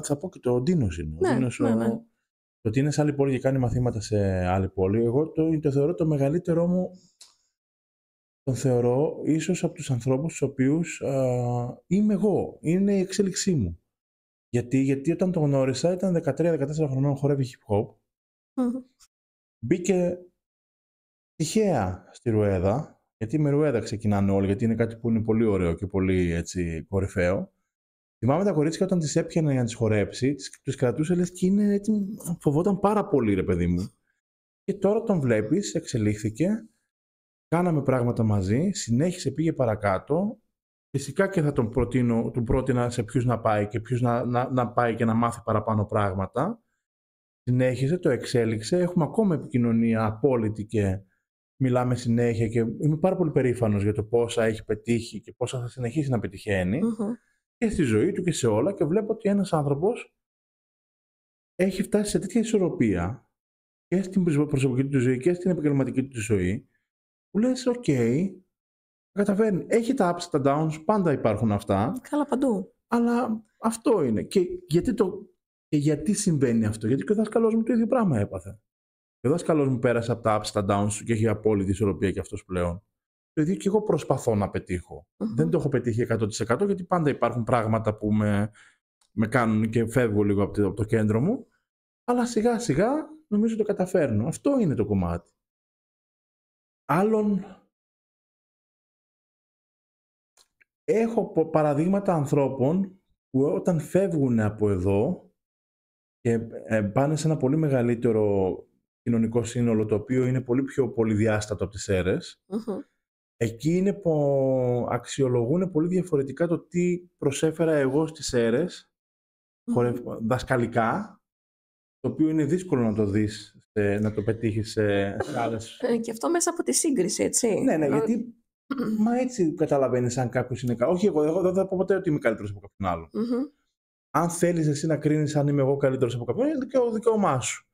θα πω και το Ντίνος είναι. Ναι. Το ότι είναι σε άλλη πόλη και κάνει μαθήματα σε άλλη πόλη, εγώ το θεωρώ το μεγαλύτερό μου... Τον θεωρώ ίσως από τους ανθρώπους τους οποίους είμαι εγώ. Είναι η εξέλιξή μου. Γιατί όταν τον γνώρισα ήταν 13-14 χρονών, χορεύει hip hop. Μπήκε τυχαία στη Ρουέδα, γιατί με Ρουέδα ξεκινάνε όλοι, γιατί είναι κάτι που είναι πολύ ωραίο και πολύ έτσι κορυφαίο. Θυμάμαι τα κορίτσια όταν τις έπιανε για να τις χορέψει, τις κρατούσε, λες, και είναι έτσι, φοβόταν πάρα πολύ, ρε παιδί μου. Και τώρα τον βλέπεις, εξελίχθηκε. Κάναμε πράγματα μαζί, συνέχισε, πήγε παρακάτω. Φυσικά και θα τον πρότεινα σε ποιους να πάει και ποιους να πάει και να μάθει παραπάνω πράγματα. Συνέχισε, το εξέλιξε. Έχουμε ακόμα επικοινωνία απόλυτη και μιλάμε συνέχεια και είμαι πάρα πολύ περήφανος για το πόσα έχει πετύχει και πόσα θα συνεχίσει να πετυχαίνει και στη ζωή του και σε όλα, και βλέπω ότι ένας άνθρωπος έχει φτάσει σε τέτοια ισορροπία και στην προσωπική του ζωή και στην επαγγελματική του ζωή, που λες, καταφέρνει. Έχει τα ups, τα downs, πάντα υπάρχουν αυτά. Καλά, παντού. Αλλά αυτό είναι. Και γιατί συμβαίνει αυτό? Γιατί και ο δάσκαλός μου το ίδιο πράγμα έπαθε. Ο δάσκαλός μου πέρασε από τα ups, τα downs του και έχει απόλυτη ισορροπία και αυτός πλέον. Το ίδιο και εγώ προσπαθώ να πετύχω. Δεν το έχω πετύχει 100%, γιατί πάντα υπάρχουν πράγματα που με κάνουν και φεύγω λίγο από το κέντρο μου. Αλλά σιγά σιγά νομίζω το καταφέρνω. Αυτό είναι το κομμάτι. Άλλον, έχω παραδείγματα ανθρώπων που όταν φεύγουν από εδώ και πάνε σε ένα πολύ μεγαλύτερο κοινωνικό σύνολο, το οποίο είναι πολύ πιο πολυδιάστατο από τις Σέρρες, εκεί είναι που αξιολογούν πολύ διαφορετικά το τι προσέφερα εγώ στις Σέρρες, δασκαλικά, το οποίο είναι δύσκολο να το δεις, να το πετύχεις σε άλλες... Και αυτό μέσα από τη σύγκριση, έτσι. Ναι, γιατί μα έτσι καταλαβαίνεις αν κάποιος είναι καλό. Όχι, εγώ δεν θα πω ποτέ ότι είμαι καλύτερος από κάποιον άλλο. Αν θέλεις εσύ να κρίνεις αν είμαι εγώ καλύτερος από κάποιον, είναι δικαίωμά σου.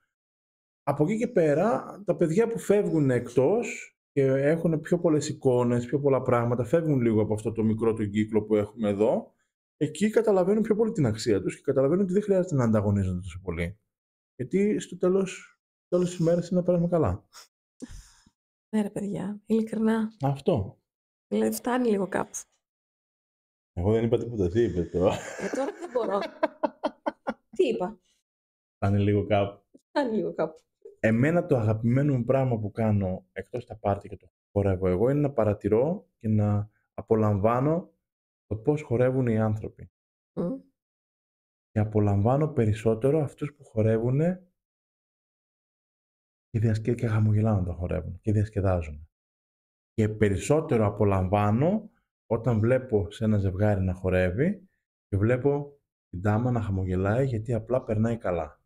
Από εκεί και πέρα, τα παιδιά που φεύγουν εκτός και έχουν πιο πολλές εικόνες, πιο πολλά πράγματα, φεύγουν λίγο από αυτό το μικρό του κύκλο που έχουμε εδώ, εκεί καταλαβαίνουν πιο πολύ την αξία τους και καταλαβαίνουν ότι δεν χρειάζεται να ανταγωνίζονται τόσο πολύ. Γιατί στο τέλος της ημέρας είναι να περάσουμε καλά. Ναι, ρε παιδιά, ειλικρινά. Αυτό. Δηλαδή, φτάνει λίγο κάπου. Εγώ δεν είπα τίποτα, τι είπε τώρα. Τώρα δεν μπορώ. Τι είπα. Φτάνει λίγο κάπου. Φτάνει λίγο κάπου. Εμένα το αγαπημένο μου πράγμα που κάνω εκτός τα πάρτι και το χορεύω εγώ είναι να παρατηρώ και να απολαμβάνω το πώς χορεύουν οι άνθρωποι. Και απολαμβάνω περισσότερο αυτούς που χορεύουν και χαμογελάνε όταν χορεύουν και διασκεδάζουν. Και περισσότερο απολαμβάνω όταν βλέπω σε ένα ζευγάρι να χορεύει και βλέπω την ντάμα να χαμογελάει γιατί απλά περνάει καλά.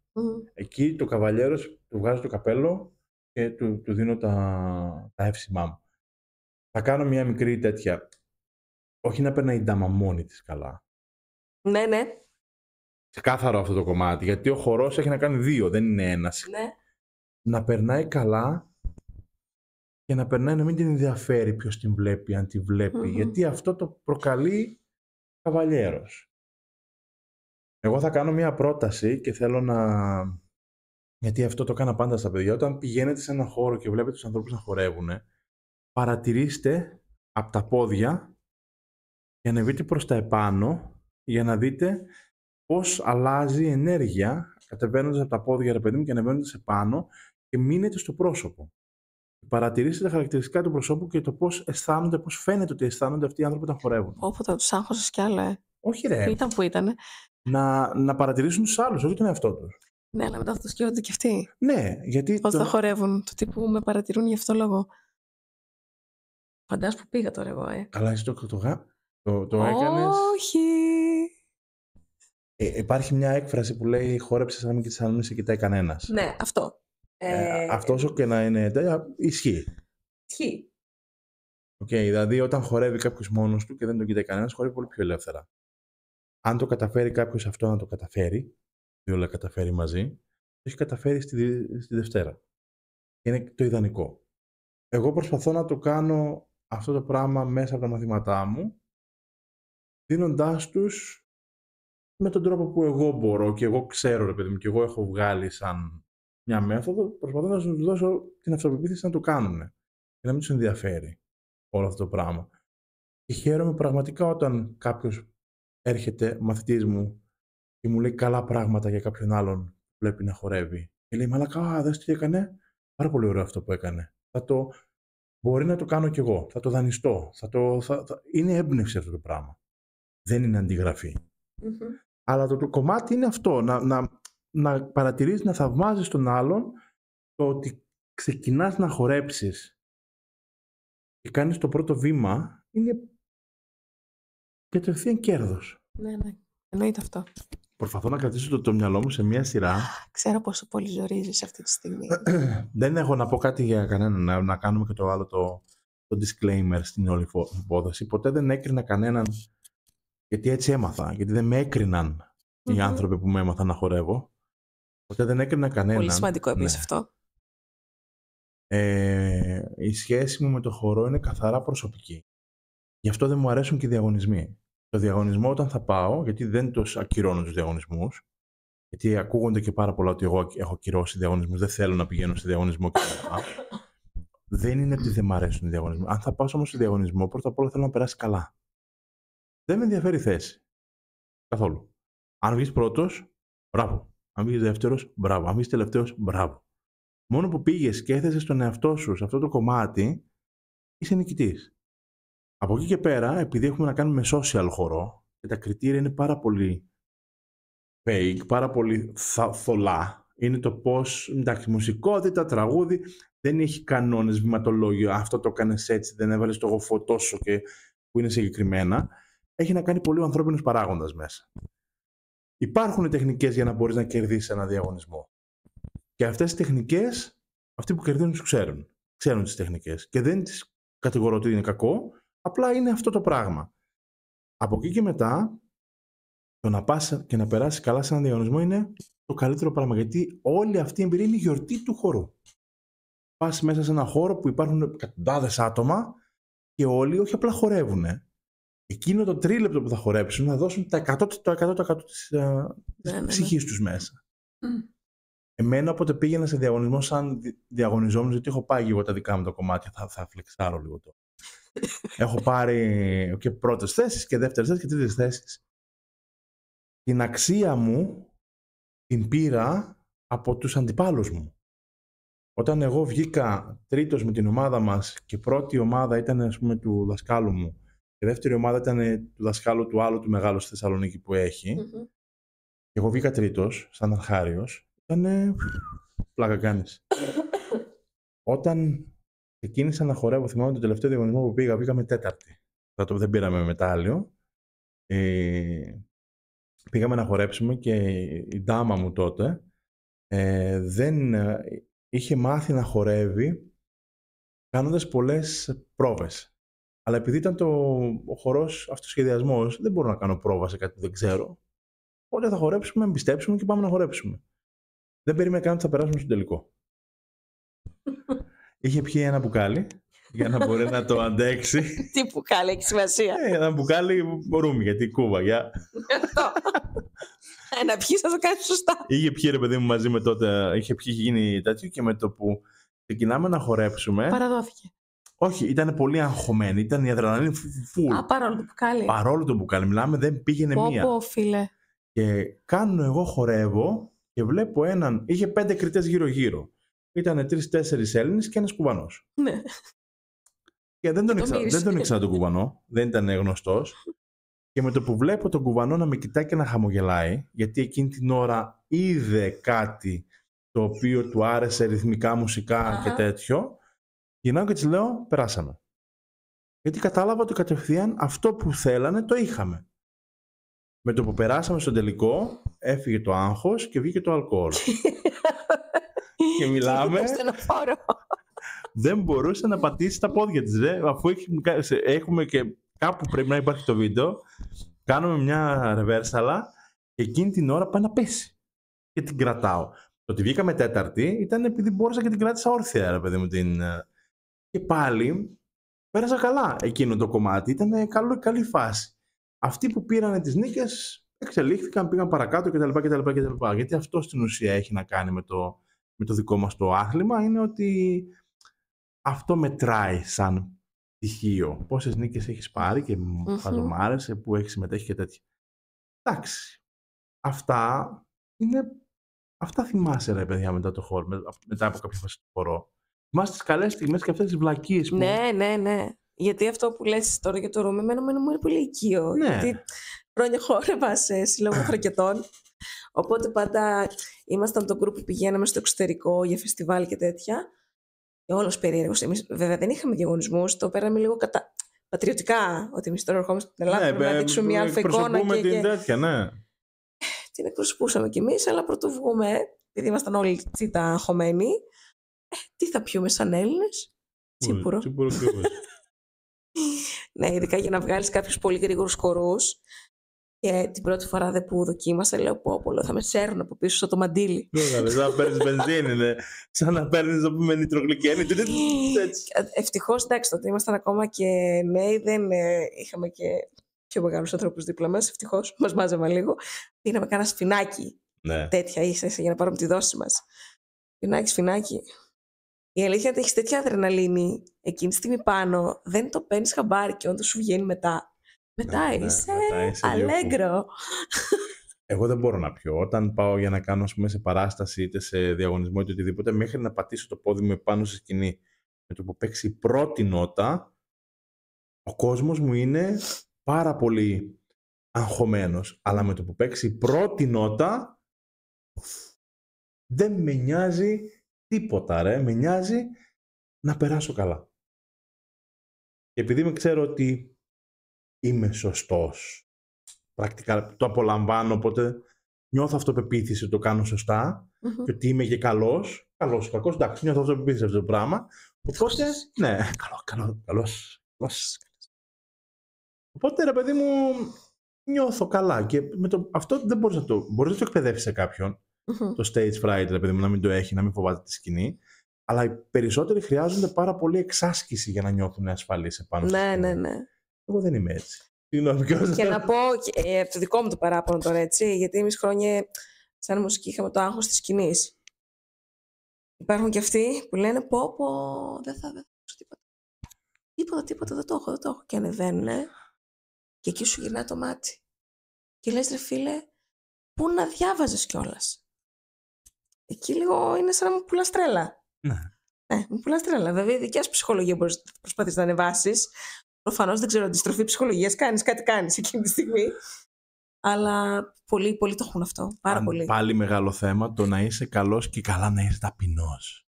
Εκεί το καβαλιέρος του βγάζω το καπέλο και του δίνω τα εύσημά μου. Θα κάνω μια μικρή τέτοια. Όχι να περνάει η ντάμα μόνη της καλά. Ναι, ναι. Ξεκάθαρο αυτό το κομμάτι, γιατί ο χορός έχει να κάνει δύο, δεν είναι ένας. Ναι. Να περνάει καλά και να περνάει να μην την ενδιαφέρει ποιος την βλέπει, αν τη βλέπει, γιατί αυτό το προκαλεί καβαλιέρος. Εγώ θα κάνω μια πρόταση και θέλω να... Γιατί αυτό το έκανα πάντα στα παιδιά. Όταν πηγαίνετε σε έναν χώρο και βλέπετε τους ανθρώπους να χορεύουν, παρατηρήστε από τα πόδια και ανεβείτε προς τα επάνω για να δείτε πώς αλλάζει η ενέργεια κατεβαίνοντας από τα πόδια, ρε παιδί μου, και ανεβαίνοντας επάνω και μείνετε στο πρόσωπο. Παρατηρήστε τα χαρακτηριστικά του προσώπου και το πώς αισθάνονται, πώς φαίνεται ότι αισθάνονται αυτοί οι άνθρωποι όταν χορεύουν. Όποτε τους άγχωσες κι άλλο, Όχι ρε. Ήταν που ήτανε. Να παρατηρήσουν τους άλλους, όχι τον εαυτό τους. Ναι, αλλά μετά θα το σκέφτονται κι αυτοί. Ναι, γιατί... Πώς θα χορεύουν, το τύπου με παρατηρούν γι' αυτό λόγο. Φαντάζομαι που πήγα τώρα εγώ, Καλά, εσύ το έκανες. Όχι. Υπάρχει μια έκφραση που λέει χόρεψε σαν να μην σε κοιτάει κανένας. Ναι, αυτό. Αυτό όσο και να είναι ισχύει. Ισχύει. Δηλαδή όταν χορεύει κάποιος μόνος του και δεν τον κοιτάει κανένας, χορεύει πολύ πιο ελεύθερα. Αν το καταφέρει κάποιος αυτό να το καταφέρει, δύο όλα καταφέρει μαζί, το έχει καταφέρει στη Δευτέρα. Είναι το ιδανικό. Εγώ προσπαθώ να το κάνω αυτό το πράγμα μέσα από τα μαθήματά μου, δίνοντάς τους με τον τρόπο που εγώ μπορώ και εγώ ξέρω, ρε παιδί μου, και εγώ έχω βγάλει σαν μια μέθοδο, προσπαθώ να τους δώσω την αυτοπεποίθηση να το κάνουν και να μην τους ενδιαφέρει όλο αυτό το πράγμα. Και χαίρομαι πραγματικά όταν κάποιος έρχεται, μαθητής μου, και μου λέει καλά πράγματα για κάποιον άλλον που βλέπει να χορεύει. Και λέει, μαλάκα, δες τι έκανε. Πάρα πολύ ωραίο αυτό που έκανε. Μπορεί να το κάνω κι εγώ. Θα το δανειστώ. Είναι έμπνευση αυτό το πράγμα. Δεν είναι αντιγραφή. Αλλά το κομμάτι είναι αυτό. Να παρατηρείς, να θαυμάζεις τον άλλον, το ότι ξεκινάς να χορέψεις και κάνεις το πρώτο βήμα, είναι κατευθείαν κέρδος. Ναι, ναι. Εννοείται αυτό. Προσπαθώ να κρατήσω το μυαλό μου σε μια σειρά. Ξέρω πόσο πολύ ζορίζεις αυτή τη στιγμή. Δεν έχω να πω κάτι για κανέναν, να κάνουμε και το άλλο το disclaimer στην όλη υπόθεση. Ποτέ δεν έκρινα κανέναν, γιατί έτσι έμαθα, γιατί δεν με έκριναν οι άνθρωποι που με έμαθαν να χορεύω. Ποτέ δεν έκρινα κανέναν. Πολύ σημαντικό επίσης αυτό. Η σχέση μου με το χορό είναι καθαρά προσωπική. Γι' αυτό δεν μου αρέσουν και οι διαγωνισμοί. Το διαγωνισμό όταν θα πάω, γιατί δεν τους ακυρώνω τους διαγωνισμούς, γιατί ακούγονται και πάρα πολλά ότι εγώ έχω κυρώσει διαγωνισμούς, δεν θέλω να πηγαίνω σε διαγωνισμό κλπ. Δεν είναι ότι δεν μου αρέσουν οι διαγωνισμοί. Αν θα πάω όμως σε διαγωνισμό, πρώτα απ' όλα θέλω να περάσει καλά. Δεν με ενδιαφέρει η θέση. Καθόλου. Αν βγεις πρώτος, μπράβο. Αν βγεις δεύτερος, μπράβο. Αν βγεις τελευταίος, μπράβο. Μόνο που πήγες και έθεσες τον εαυτό σου σε αυτό το κομμάτι, είσαι νικητής. Από εκεί και πέρα, επειδή έχουμε να κάνουμε social χορό, και τα κριτήρια είναι πάρα πολύ fake, πάρα πολύ θολά. Είναι το πώς, εντάξει, μουσικότητα, τραγούδι, δεν έχει κανόνες, βηματολόγιο. Αυτό το έκανες έτσι, δεν έβαλες το γοφό τόσο και που είναι συγκεκριμένα. Έχει να κάνει πολύ ο ανθρώπινος παράγοντας μέσα. Υπάρχουν τεχνικές για να μπορείς να κερδίσεις ένα διαγωνισμό. Και αυτές οι τεχνικές, αυτοί που κερδίζουν τις ξέρουν. Ξέρουν τις τεχνικές. Και δεν τις κατηγορώ ότι είναι κακό, απλά είναι αυτό το πράγμα. Από εκεί και μετά, το να πας και να περάσεις καλά σε έναν διαγωνισμό είναι το καλύτερο πράγμα. Γιατί όλη αυτή η εμπειρία είναι η γιορτή του χορού. Πας μέσα σε έναν χώρο που υπάρχουν εκατοντάδες άτομα και όλοι όχι απλά χορεύουν. Εκείνο το τρίλεπτο που θα χορέψουν να δώσουν το 100% της ψυχής τους μέσα. Εμένα όποτε πήγαινα σε διαγωνισμό σαν διαγωνιζόμενος, γιατί έχω πάει εγώ τα δικά μου τα κομμάτια, θα φλεξάρω λίγο το. Έχω πάρει και πρώτες θέσεις και δεύτερες θέσεις και τρίτες θέσεις. Την αξία μου την πήρα από τους αντιπάλους μου. Όταν εγώ βγήκα τρίτος με την ομάδα μας και πρώτη ομάδα ήταν, ας πούμε, του δασκάλου μου και δεύτερη ομάδα ήταν του δασκάλου του άλλου του μεγάλου στη Θεσσαλονίκη που έχει, και εγώ βγήκα τρίτος σαν αρχάριος, ήταν πλάκα κάνεις. Όταν ξεκίνησα να χορεύω, θυμάμαι το τελευταίο διαγωνισμό που πήγαμε τέταρτη. Δεν πήραμε μετάλλιο. Πήγαμε να χορέψουμε και η ντάμα μου τότε δεν είχε μάθει να χορεύει κάνοντας πολλές πρόβες. Αλλά επειδή ήταν ο χορός αυτοσχεδιασμός, δεν μπορώ να κάνω πρόβα σε κάτι που δεν ξέρω. Οπότε θα χορέψουμε, εμπιστέψουμε και πάμε να χορέψουμε. Δεν περίμενα καν ότι θα περάσουμε στον τελικό. Είχε πιει ένα μπουκάλι για να μπορεί να το αντέξει. Τι μπουκάλι, έχει σημασία. Ένα μπουκάλι ρούμι, γιατί Κούβα, για. Να πιεις, θα το κάνεις σωστά. Είχε πιει, ρε παιδί μου, μαζί με τότε, είχε γίνει τέτοιο και με το που ξεκινάμε να χορέψουμε. Παραδόθηκε. Όχι, ήταν πολύ αγχωμένη, ήταν η αδρεναλίνη φουλ. Παρόλο το μπουκάλι. Παρόλο το μπουκάλι, μιλάμε, δεν πήγαινε μία. Πω, φίλε. Και κάνω εγώ χορεύω και βλέπω έναν, είχε 5 κριτές γύρω-γύρω. Ήτανε 3-4 Έλληνες και ένας Κουβανός. Ναι. Και δεν τον ήξερα τον Κουβανό, δεν ήταν γνωστός. Και με το που βλέπω τον Κουβανό να με κοιτάει και να χαμογελάει, γιατί εκείνη την ώρα είδε κάτι το οποίο του άρεσε ρυθμικά, μουσικά και τέτοιο, γυρνάω και της λέω, περάσαμε. Γιατί κατάλαβα ότι κατευθείαν αυτό που θέλανε το είχαμε. Με το που περάσαμε στον τελικό, έφυγε το άγχος και βγήκε το αλκοόλ. Και μιλάμε. Δεν μπορούσε να πατήσει τα πόδια της, ρε. Αφού έχουμε και κάπου πρέπει να υπάρχει το βίντεο, κάνουμε μια ρεβέρσαλα και εκείνη την ώρα πάει να πέσει. Και την κρατάω. Το ότι βγήκαμε τέταρτη ήταν επειδή μπόρεσα και την κράτησα όρθια, ρε παιδί μου. Και πάλι πέρασα καλά εκείνο το κομμάτι. Ήταν καλή φάση. Αυτοί που πήρανε τις νίκες εξελίχθηκαν, πήγαν παρακάτω κτλ. Γιατί αυτό στην ουσία έχει να κάνει με το δικό μας το άθλημα, είναι ότι αυτό μετράει σαν στοιχείο. Πόσες νίκες έχεις πάρει και χαζομάρες, που έχεις συμμετέχει και τέτοια. Εντάξει. Αυτά θυμάσαι, ρε παιδιά, μετά από κάποια φάση του χορό. Θυμάσαι τις καλές στιγμές και αυτές τις βλακίες που... Ναι. Γιατί αυτό που λες τώρα για το ρούμι, εμένα μου είναι πολύ οικείο. Ναι. Γιατί χρόνια χόρευα σε σύλλογο χροκετών. Οπότε πάντα ήμασταν το γκρουπ που πηγαίναμε στο εξωτερικό για φεστιβάλ και τέτοια. Και όλος περίεργος. Εμείς βέβαια δεν είχαμε διαγωνισμούς, το πέραμε λίγο πατριωτικά. Ότι εμείς τώρα ερχόμαστε στην Ελλάδα, πρέπει να δείξουμε μια αλφα εικόνα. Την τέτοια, ναι. Την εκπροσωπούσαμε κι εμείς, αλλά πρωτού βγούμε, επειδή ήμασταν όλοι τσίτα αγχωμένοι, τι θα πιούμε σαν Έλληνες? Τσίπουρο. Ναι, ειδικά για να βγάλεις κάποιους πολύ γρήγορους χορούς. Και την πρώτη φορά που δοκίμασα, λέω πω, θα με σέρνουν από πίσω σαν το μαντίλι. Σαν να παίρνεις βενζίνη, ναι. Σαν να παίρνεις, να πούμε, νητρογλυκένη. Ευτυχώς, εντάξει, τότε ήμασταν ακόμα και νέοι, δεν είχαμε και πιο μεγάλους ανθρώπους δίπλα μας. Ευτυχώς, μας μάζεμα λίγο. Πήραμε κάνα σφινάκι. Ναι. Τέτοια ίσα για να πάρουμε τη δόση μας. Σφινάκι. Η αλήθεια είναι ότι έχεις τέτοια αδρεναλίνη εκείνη τη στιγμή πάνω, δεν το παίρνεις χαμπάρι και όντως σου βγαίνει μετά. Μετά είσαι αλέγκρο. Εγώ δεν μπορώ να πιω. Όταν πάω για να κάνω, ας πούμε, σε παράσταση είτε σε διαγωνισμό είτε οτιδήποτε, μέχρι να πατήσω το πόδι μου πάνω στη σκηνή, με το που παίξει η πρώτη νότα, ο κόσμος μου είναι πάρα πολύ αγχωμένος. Αλλά με το που παίξει η πρώτη νότα, δεν με νοιάζει τίποτα, ρε. Με νοιάζει να περάσω καλά. Και επειδή με ξέρω ότι είμαι σωστός, πρακτικά το απολαμβάνω, οπότε νιώθω αυτοπεποίθηση ότι το κάνω σωστά και ότι είμαι και καλός, κακός, εντάξει, νιώθω αυτοπεποίθηση αυτό το πράγμα. Οπότε, ναι, καλός. Οπότε, ρε παιδί μου, νιώθω καλά και αυτό δεν μπορείς να το εκπαιδεύσεις σε κάποιον, το stage fright, ρε παιδί μου, να μην το έχει, να μην φοβάται τη σκηνή. Αλλά οι περισσότεροι χρειάζονται πάρα πολύ εξάσκηση για να νιώθουν ασφαλείς επάνω στη σκηνή. Ναι. Εγώ δεν είμαι έτσι. Και να πω το δικό μου το παράπονο τώρα, έτσι, γιατί εμείς χρόνια σαν μουσική είχαμε το άγχος της σκηνής. Υπάρχουν και αυτοί που λένε πω δεν θα δώσω τίποτα, δεν το έχω. Και ανεβαίνουνε και εκεί σου γυρνάει το μάτι. Και λες, ρε φίλε, πού να διάβαζες κιόλας. Εκεί λίγο είναι σαν να μου πουλάς τρέλα. Ναι, μου πουλάς τρέλα. Βέβαια, η δικιά σου ψυχολογία μπορείς να προσπαθείς να ανεβάσεις. Προφανώς δεν ξέρω, αντιστροφή ψυχολογίας κάτι κάνεις εκείνη τη στιγμή. Αλλά πολλοί το έχουν αυτό. Πάρα πολύ. Πάλι μεγάλο θέμα το να είσαι καλός και καλά να είσαι ταπεινός.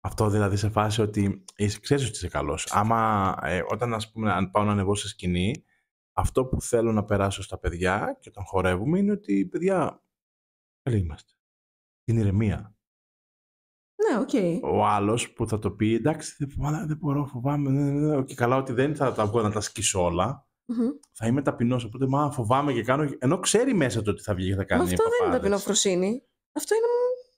Αυτό δηλαδή σε φάση ότι ξέρεις ότι είσαι καλός. Άμα όταν αν πάω να ανεβώ σε σκηνή, αυτό που θέλω να περάσω στα παιδιά και όταν χορεύουμε είναι ότι παιδιά καλοί είμαστε. Την ηρεμία. Ναι, οκ. Ο άλλος που θα το πει εντάξει δεν μπορώ, φοβάμαι και καλά ότι δεν θα τα βγω να τα σκίσω όλα. Θα είμαι ταπεινός, οπότε φοβάμαι και κάνω. Ενώ ξέρει μέσα του ότι θα βγει και θα κάνει. Αυτό δεν είναι ταπεινοφροσύνη. Αυτό είναι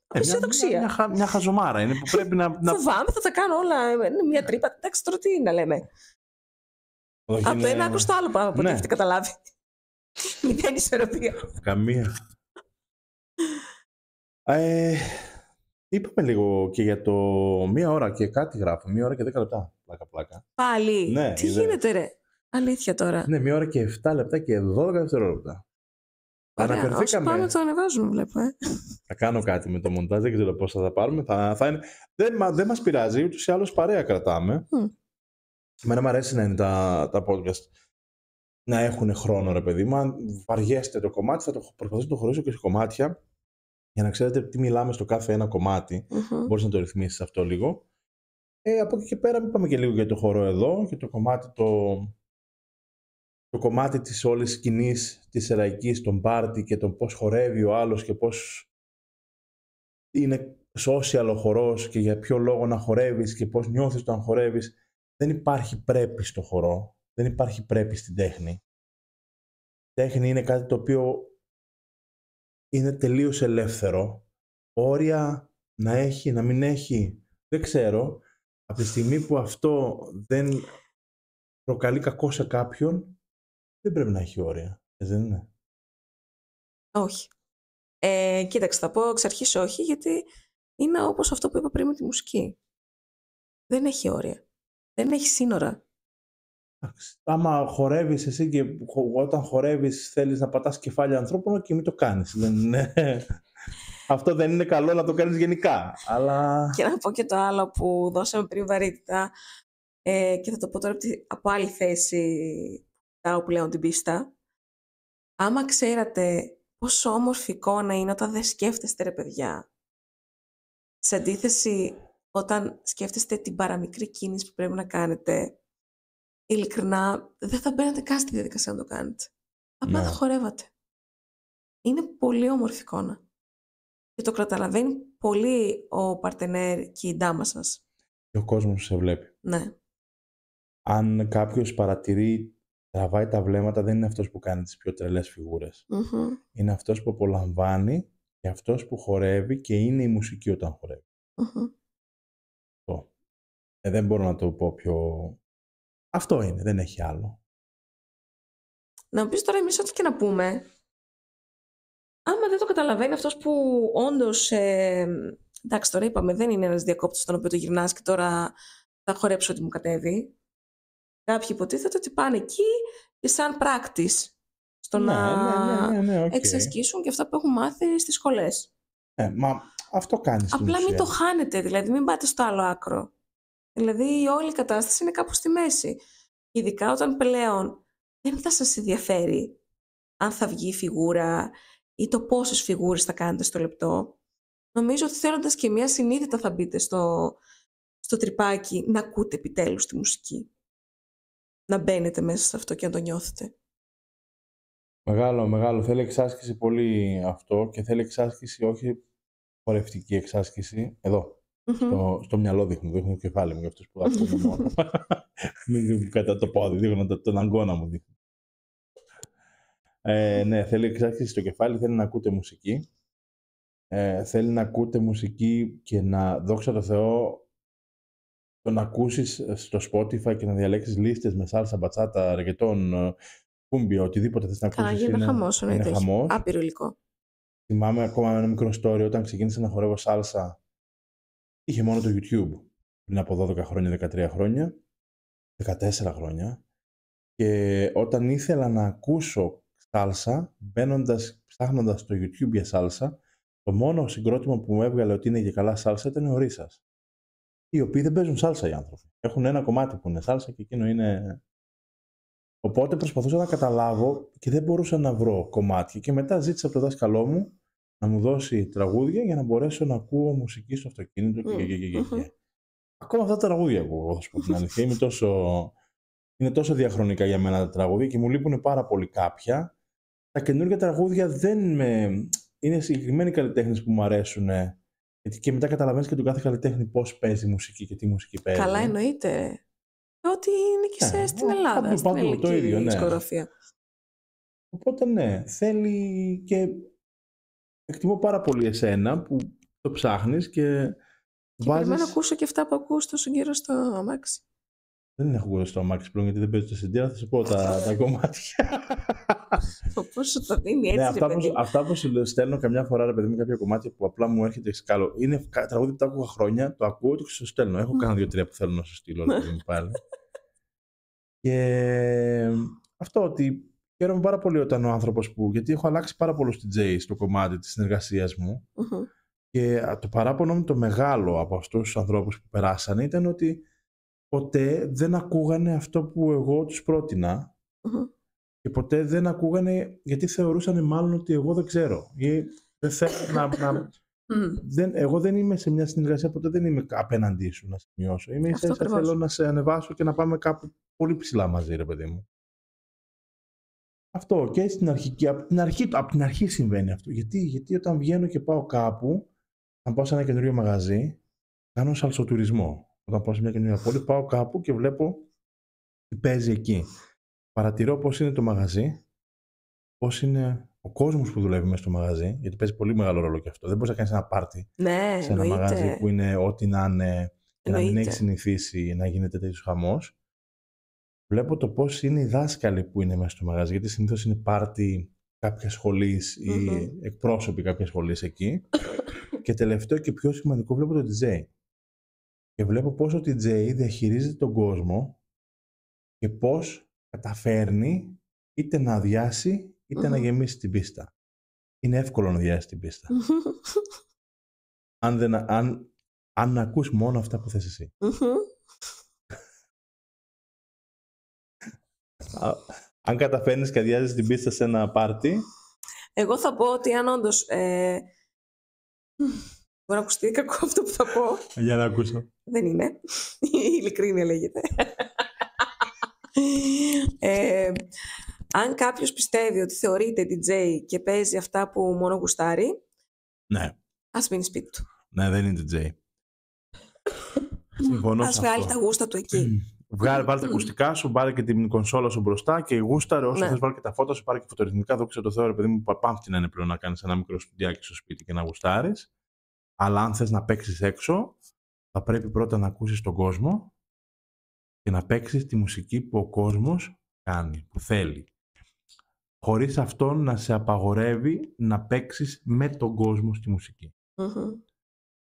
απεσιοδοξία. Μια χαζομάρα είναι που πρέπει να. Φοβάμαι, θα τα κάνω όλα. Είναι μια τρύπα. Εντάξει, τώρα τι να λέμε. Από το ένα άκρο στο άλλο πάμε από ό,τι έχετε καταλάβει. Μηδέν ισορροπία. Καμία. Είπαμε λίγο και για το 1 ώρα και κάτι γράφω. 1 ώρα και 10 λεπτά. Πλάκα. Πάλι. Ναι, τι γίνεται, ρε. Αλήθεια τώρα. Ναι, 1 ώρα και 7 λεπτά και 12 δευτερόλεπτα. Όσο πάμε το ανεβάζουμε, βλέπω. Θα κάνω κάτι με το μοντάζ, δεν ξέρω πώς θα τα πάρουμε. Δεν μας πειράζει, ούτως ή άλλως παρέα κρατάμε. Εμένα μου αρέσει να είναι τα podcast να έχουν χρόνο, ρε παιδί μου. Αν βαριέστε το κομμάτι, θα το προσπαθήσω να το χωρίσω και σε κομμάτια για να ξέρετε τι μιλάμε στο κάθε ένα κομμάτι. Μπορείς να το ρυθμίσεις αυτό λίγο. Από εκεί και πέρα, είπαμε και λίγο για το χορό εδώ και το κομμάτι το κομμάτι της όλης σκηνής της εραϊκής, των πάρτι και τον πώς χορεύει ο άλλος και πώς είναι social ο χορός και για ποιο λόγο να χορεύεις και πώς νιώθεις όταν χορεύεις. Δεν υπάρχει πρέπει στο χορό, δεν υπάρχει πρέπει στην τέχνη. Η τέχνη είναι κάτι το οποίο είναι τελείως ελεύθερο. Όρια να έχει, να μην έχει, δεν ξέρω. Από τη στιγμή που αυτό δεν προκαλεί κακό σε κάποιον, δεν πρέπει να έχει όρια, δεν είναι. Όχι. Κοίταξε, θα πω εξ αρχής όχι, γιατί είναι όπως αυτό που είπα πριν με τη μουσική. Δεν έχει όρια. Δεν έχει σύνορα. Άμα χορεύεις εσύ και όταν χορεύεις θέλεις να πατάς κεφάλια ανθρώπων και μην το κάνεις. Αυτό δεν είναι καλό να το κάνεις γενικά. Αλλά... Και να πω και το άλλο που δώσαμε πριν βαρύτητα και θα το πω τώρα από άλλη θέση που λέω την πίστα. Άμα ξέρατε πόσο όμορφη εικόνα είναι όταν δεν σκέφτεστε, ρε παιδιά. Σε αντίθεση, όταν σκέφτεστε την παραμικρή κίνηση που πρέπει να κάνετε, ειλικρινά δεν θα μπαίνετε καν στη διαδικασία να το κάνετε. Απλά θα χορεύατε. Είναι πολύ όμορφη εικόνα. Και το καταλαβαίνει πολύ ο παρτενέρ και η ντάμα σας. Και ο κόσμος σε βλέπει. Ναι. Αν κάποιος παρατηρεί, τραβάει τα βλέμματα, δεν είναι αυτός που κάνει τις πιο τρελές φιγούρες. Είναι αυτός που απολαμβάνει και αυτός που χορεύει και είναι η μουσική όταν χορεύει. Δεν μπορώ να το πω πιο... Αυτό είναι, δεν έχει άλλο. Να μου πεις τώρα εμείς ό,τι και να πούμε, άμα δεν το καταλαβαίνει αυτός που όντως, εντάξει τώρα είπαμε, δεν είναι ένας διακόπτης στον οποίο το γυρνάς και τώρα θα χορέψω ό,τι μου κατέβει. Κάποιοι υποτίθεται ότι πάνε εκεί και σαν practice στο να εξασκήσουν και αυτά που έχουν μάθει στις σχολές. Μα αυτό κάνει στην απλά ουσία. μην το χάνετε, δηλαδή μην πάτε στο άλλο άκρο. Δηλαδή η όλη κατάσταση είναι κάπου στη μέση. Ειδικά όταν πλέον δεν θα σας ενδιαφέρει αν θα βγει η φιγούρα ή το πόσες φιγούρες θα κάνετε στο λεπτό. Νομίζω ότι θέλοντας και μία συνείδητα θα μπείτε στο τρυπάκι να ακούτε επιτέλους τη μουσική. Να μπαίνετε μέσα σε αυτό και να το νιώθετε. Μεγάλο. Θέλει εξάσκηση πολύ αυτό και θέλει εξάσκηση, όχι χορευτική εξάσκηση. Εδώ. Στο μυαλό δείχνω το κεφάλι μου για αυτούς που ακούνε μόνο. Μην κατά το πόδι, δείχνω τον αγκώνα μου δείχνω. Ναι, θέλει εξάσκηση στο κεφάλι, θέλει να ακούτε μουσική. Θέλει να ακούτε μουσική και να, δόξα τω Θεώ, το να ακούσεις στο Spotify και να διαλέξεις λίστες με σάλσα, μπατσάτα, ρεγετόν, κούμπια, οτιδήποτε θες να ακούσεις. Είναι χαμός, είναι χαμός. Άπειρο υλικό. Θυμάμαι ακόμα ένα μικρό story, όταν ξεκίνησα να χορεύω σάλσα, είχε μόνο το YouTube πριν από 12 χρόνια, 13 χρόνια, 14 χρόνια. Και όταν ήθελα να ακούσω σάλσα, ψάχνοντας το YouTube για σάλσα, το μόνο συγκρότημα που μου έβγαλε ότι είναι για καλά σάλσα ήταν ο Ρίσας. Οι οποίοι δεν παίζουν σάλσα οι άνθρωποι. Έχουν ένα κομμάτι που είναι σάλσα και εκείνο είναι. Οπότε προσπαθούσα να καταλάβω και δεν μπορούσα να βρω κομμάτια. Και μετά ζήτησα από το δάσκαλό μου να μου δώσει τραγούδια για να μπορέσω να ακούω μουσική στο αυτοκίνητο και. Ακόμα αυτά τα τραγούδια που εγώ θα σου πω την αλήθεια. Είναι τόσο διαχρονικά για μένα τα τραγούδια και μου λείπουν πάρα πολύ κάποια. Τα καινούργια τραγούδια δεν με. Είναι συγκεκριμένοι καλλιτέχνες που μου αρέσουν. Γιατί και μετά καταλαβαίνεις και τον κάθε καλλιτέχνη πώς παίζει μουσική και τι μουσική παίζει. Καλά, εννοείται. Ότι είναι και στην Ελλάδα. Στην ελληνική δισκογραφία. Οπότε ναι, θέλει και εκτιμώ πάρα πολύ εσένα που το ψάχνεις και βάζεις. Πρέπει να ακούσω και αυτά που ακούς τόσο καιρό στο αμάξι. Δεν έχω ακούσει στο αμάξι πλέον γιατί δεν παίζει το CD, αλλά θα σου πω τα κομμάτια. Πώς σου το δίνει έτσι, αυτά που σου στέλνω καμιά φορά, ρε παιδί μου, κάποια κομμάτια που απλά μου έρχεται σκάλο. Είναι τραγούδι που τα άκουγα χρόνια, το ακούω και σου στέλνω. Έχω κάνα 2-3 που θέλω να σου στείλω, ρε παιδί μου, πάλι. Και αυτό ότι χαίρομαι πάρα πολύ όταν ο άνθρωπος που. Γιατί έχω αλλάξει πάρα πολύ στην DJ στο κομμάτι της συνεργασίας μου. Και το παράπονο μου το μεγάλο από αυτούς τους ανθρώπους που περάσανε ήταν ότι ποτέ δεν ακούγανε αυτό που εγώ τους πρότεινα. Και ποτέ δεν ακούγανε γιατί θεωρούσαν μάλλον ότι εγώ δεν ξέρω. Ή δεν θέλω εγώ δεν είμαι σε μια συνεργασία, ποτέ δεν είμαι απέναντί σου να σημειώσω. Είμαι θέλω να σε ανεβάσω και να πάμε κάπου πολύ ψηλά μαζί, ρε παιδί μου. Αυτό και στην από την αρχή συμβαίνει αυτό. Γιατί όταν βγαίνω και πάω κάπου, αν πάω σε ένα καινούριο μαγαζί, κάνω σαλσοτουρισμό. Όταν πάω σε μια καινούργια πόλη, πάω κάπου και βλέπω τι παίζει εκεί. Παρατηρώ πώς είναι το μαγαζί, πώς είναι ο κόσμος που δουλεύει μέσα στο μαγαζί, γιατί παίζει πολύ μεγάλο ρόλο και αυτό. Δεν μπορείς να κάνεις ένα πάρτι σε ένα μαγαζί που είναι ό,τι να είναι και να μην έχεις συνηθίσει να γίνεται τέτοιος χαμός. Βλέπω το πώς είναι οι δάσκαλοι που είναι μέσα στο μαγαζί, γιατί συνήθως είναι πάρτι κάποιας σχολής ή εκπρόσωποι κάποιας σχολής εκεί. Και τελευταίο και πιο σημαντικό, βλέπω το DJ. Και βλέπω πώς ο DJ διαχειρίζεται τον κόσμο και πώς καταφέρνει είτε να αδειάσει είτε να γεμίσει την πίστα. Είναι εύκολο να αδειάσει την πίστα. αν ακούς μόνο αυτά που θες εσύ. Αν καταφέρνεις και αδειάζεις την πίστα σε ένα πάρτι. Εγώ θα πω ότι αν όντως μπορεί να ακουστεί κακό αυτό που θα πω. Για να ακούσω. Δεν είναι. Η ειλικρίνεια λέγεται. Αν κάποιος πιστεύει ότι θεωρείται DJ και παίζει αυτά που μόνο γουστάρει, ναι. Ας μείνει σπίτι του. Ναι, δεν είναι DJ. Συμφωνώ. Ας βγάλει τα γούστα του εκεί. Βάλε τα ακουστικά σου, πάρε και την κονσόλα σου μπροστά και γούσταρε όσο θες, βάλε και τα φώτα σου, πάρε και φωτορυθμικά. Δόξα τω Θεώ, ρε παιδί μου, παπάμφτινα είναι πλέον να κάνεις ένα μικρό στουντιάκι στο σπίτι και να γουστάρεις. Αλλά αν θες να παίξεις έξω, θα πρέπει πρώτα να ακούσεις τον κόσμο και να παίξεις τη μουσική που ο κόσμος κάνει, που θέλει. Χωρίς αυτόν να σε απαγορεύει να παίξεις με τον κόσμο στη μουσική.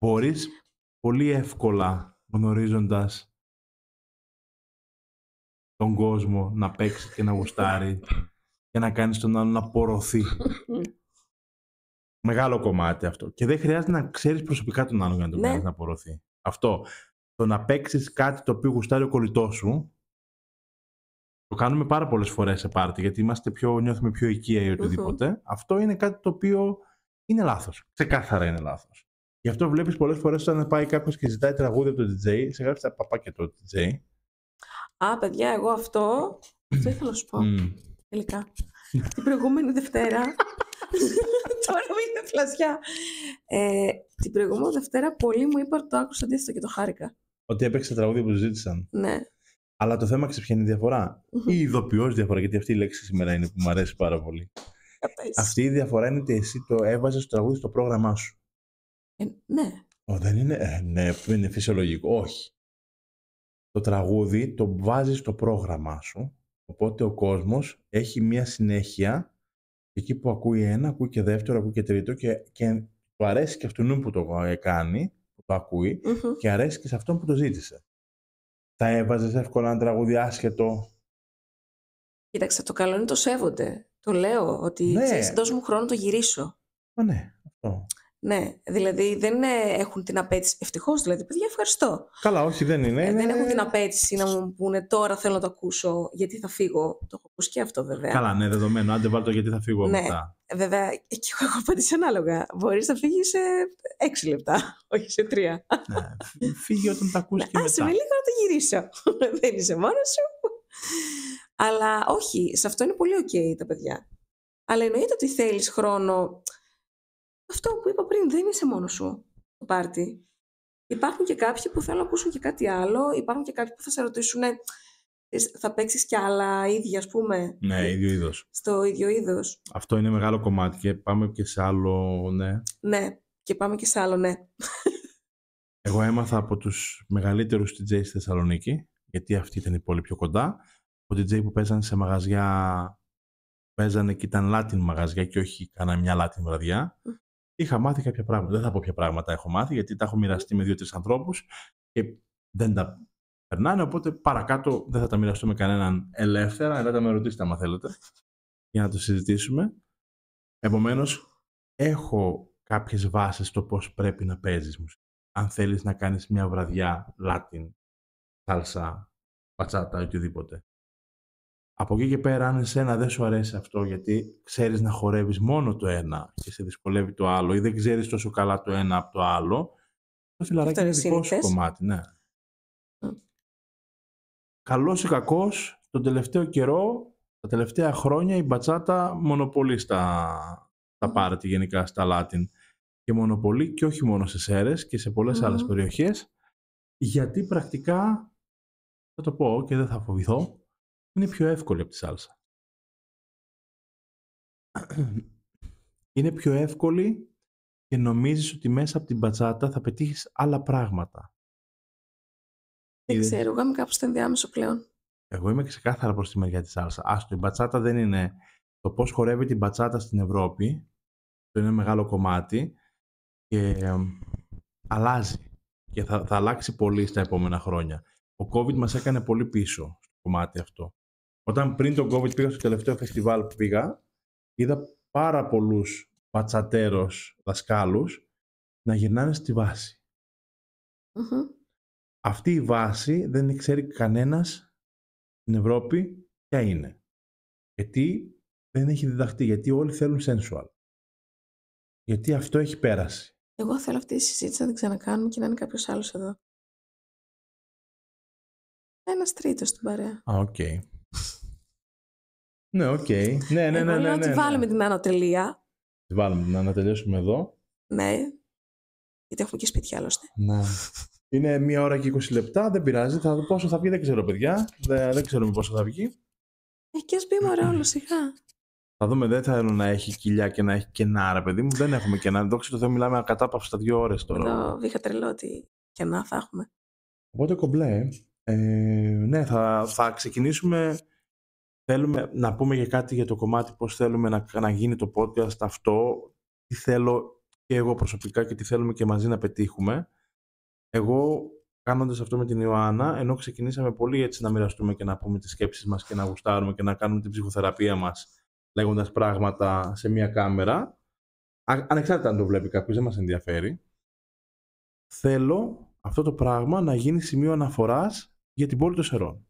Μπορείς πολύ εύκολα, γνωρίζοντας τον κόσμο, να παίξεις και να γουστάρει και να κάνεις τον άλλον να απορροθεί. Μεγάλο κομμάτι αυτό. Και δεν χρειάζεται να ξέρεις προσωπικά τον άλλον για να τον κάνεις να απορροθεί. Αυτό. Το να παίξεις κάτι το οποίο γουστάρει ο κολλητός σου, Το κάνουμε πάρα πολλές φορές σε πάρτι, γιατί νιώθουμε πιο οικία ή οτιδήποτε. Αυτό είναι κάτι το οποίο είναι λάθος. Ξεκάθαρα είναι λάθος. Γι' αυτό βλέπεις πολλές φορές όταν πάει κάποιος και ζητάει τραγούδι από το DJ, σε γράφει τα παπάκια το DJ. Α, παιδιά, εγώ αυτό ήθελα να σου πω. Τελικά. Την προηγούμενη Δευτέρα. Τώρα μου είναι φλασιά. Την προηγούμενη Δευτέρα πολλοί μου είπαν ότι το άκουσα αντίθετο και το χάρηκα. Ότι έπαιξε τραγούδια που ζήτησαν. Ναι. Αλλά το θέμα ποια είναι η διαφορά. Η ειδοποιώς διαφορά, γιατί αυτή η λέξη σήμερα είναι που μου αρέσει πάρα πολύ. Αυτή η διαφορά είναι ότι εσύ το έβαζες το τραγούδι στο πρόγραμμά σου. Ναι. Δεν είναι. Ναι, είναι φυσιολογικό. Όχι. Το τραγούδι το βάζεις στο πρόγραμμά σου. Οπότε ο κόσμος έχει μία συνέχεια. Εκεί που ακούει ένα, ακούει και δεύτερο, ακούει και τρίτο και του αρέσει και αυτόν που το κάνει, που το ακούει, και αρέσει και σε αυτόν που το ζήτησε. Θα έβαζες εύκολα ένα τραγούδι άσχετο? Κοίταξε, το καλό είναι το σέβονται. Το λέω ότι ξέρεις, δώσ' μου χρόνο το γυρίσω. Ναι, αυτό. Ναι, δηλαδή δεν έχουν την απέτηση. Ευτυχώς, δηλαδή, παιδιά, ευχαριστώ. Καλά, όχι, δεν είναι. Δεν έχουν την απέτηση να μου πούνε τώρα θέλω να το ακούσω γιατί θα φύγω. Το έχω ακούσει και αυτό, βέβαια. Καλά, ναι, δεδομένο. Άντε βάλω το γιατί θα φύγω μετά. Βέβαια, και εγώ έχω απαντήσει ανάλογα. Μπορείς να φύγεις σε 6 λεπτά, όχι σε 3. Ναι, φύγει όταν τα ακούσει και μετά. Άσε με λίγο να το γυρίσω. Δεν είσαι μόνος σου. Αλλά όχι, σε αυτό είναι πολύ ok τα παιδιά. Αλλά εννοείται ότι θέλεις χρόνο. Αυτό που είπα πριν, δεν είσαι μόνος σου το πάρτι. Υπάρχουν και κάποιοι που θέλουν να ακούσουν και κάτι άλλο. Υπάρχουν και κάποιοι που θα σε ρωτήσουν, θα παίξεις κι άλλα ίδια, ας πούμε. Ναι, ίδιο είδος. Στο ίδιο είδος. Αυτό είναι μεγάλο κομμάτι και πάμε και σε άλλο, ναι. Ναι, και πάμε και σε άλλο, ναι. Εγώ έμαθα από τους μεγαλύτερους DJ στη Θεσσαλονίκη, γιατί αυτή ήταν η πόλη πιο κοντά. Ο DJ που παίζανε σε μαγαζιά, παίζανε και ήταν Latin μαγαζιά και όχι κανένα μια Latin βραδιά. Είχα μάθει κάποια πράγματα. Δεν θα πω ποια πράγματα έχω μάθει, γιατί τα έχω μοιραστεί με 2-3 ανθρώπους και δεν τα περνάνε. Οπότε παρακάτω δεν θα τα μοιραστώ με κανέναν ελεύθερα. Ελάτε να με ρωτήσετε, άμα θέλετε, για να το συζητήσουμε. Επομένως, έχω κάποιες βάσεις στο πώς πρέπει να παίζεις μουσική. Αν θέλεις να κάνεις μια βραδιά Latin, σάλσα, πατσάτα, οτιδήποτε. Από εκεί και πέρα, αν εσένα δεν σου αρέσει αυτό, γιατί ξέρεις να χορεύεις μόνο το ένα και σε δυσκολεύει το άλλο ή δεν ξέρεις τόσο καλά το ένα από το άλλο, το φιλαράκι είναι δικό σου κομμάτι, ναι. Καλός ή κακός, τον τελευταίο καιρό, τα τελευταία χρόνια η μπατσάτα μονοπολεί στα πάρτι γενικά, στα Latin. Και μονοπολεί και όχι μόνο σε Σέρρες και σε πολλές άλλες περιοχές, γιατί πρακτικά, θα το πω και δεν θα φοβηθώ, είναι πιο εύκολη από τη σάλσα. Είναι πιο εύκολη και νομίζεις ότι μέσα από την μπατσάτα θα πετύχεις άλλα πράγματα. Δεν ξέρω, εγώ είμαι κάπου στο ενδιάμεσο πλέον. Εγώ είμαι ξεκάθαρα προς τη μεριά της σάλσα. Άστο, η μπατσάτα δεν είναι το πώς χορεύει την μπατσάτα στην Ευρώπη. Το είναι μεγάλο κομμάτι και αλλάζει. Και θα αλλάξει πολύ στα επόμενα χρόνια. Ο COVID μας έκανε πολύ πίσω στο κομμάτι αυτό. Όταν πριν τον COVID πήγα στο τελευταίο φεστιβάλ που πήγα, είδα πάρα πολλούς μπατσατέρος δασκάλους να γυρνάνε στη βάση. Αυτή η βάση δεν ξέρει κανένας στην Ευρώπη ποια είναι. Γιατί δεν έχει διδαχτεί, γιατί όλοι θέλουν sensual. Γιατί αυτό έχει πέρασει. Εγώ θέλω αυτή τη συζήτηση να την ξανακάνουμε και να είναι κάποιος άλλος εδώ. Ένας τρίτος στην παρέα. Οκ. Ναι, οκ. Ναι. Λέω ότι βάλουμε την ανατελεία. Τη βάλουμε να τελειώσουμε εδώ. Ναι. Γιατί έχουμε και σπίτια άλλωστε. Ναι. Είναι 1 ώρα και 20 λεπτά, δεν πειράζει. Πόσο θα βγει δεν ξέρω, παιδιά. Δεν ξέρουμε πόσο θα βγει. Και ας πει μωρέ όλο σιγά. Θα δούμε, δεν θέλω να έχει κοιλιά και να έχει κενά, ρε παιδί μου. Δεν έχουμε κενά. Δόξα τω Θεώ, μιλάμε ακατάπαυστα 2 ώρες τώρα. Εδώ είχα τρελό ότι κενά θα έχουμε. Οπότε κομπλέ. Ναι, θα ξεκινήσουμε. Θέλουμε να πούμε για κάτι για το κομμάτι πώς θέλουμε να γίνει το podcast αυτό. Τι θέλω και εγώ προσωπικά και τι θέλουμε και μαζί να πετύχουμε. Εγώ, κάνοντας αυτό με την Ιωάννα, ενώ ξεκινήσαμε πολύ έτσι να μοιραστούμε και να πούμε τις σκέψεις μας και να γουστάρουμε και να κάνουμε την ψυχοθεραπεία μας λέγοντας πράγματα σε μία κάμερα, ανεξάρτητα αν το βλέπει κάποιος, δεν μας ενδιαφέρει, θέλω αυτό το πράγμα να γίνει σημείο αναφοράς για την πόλη των Σερρών.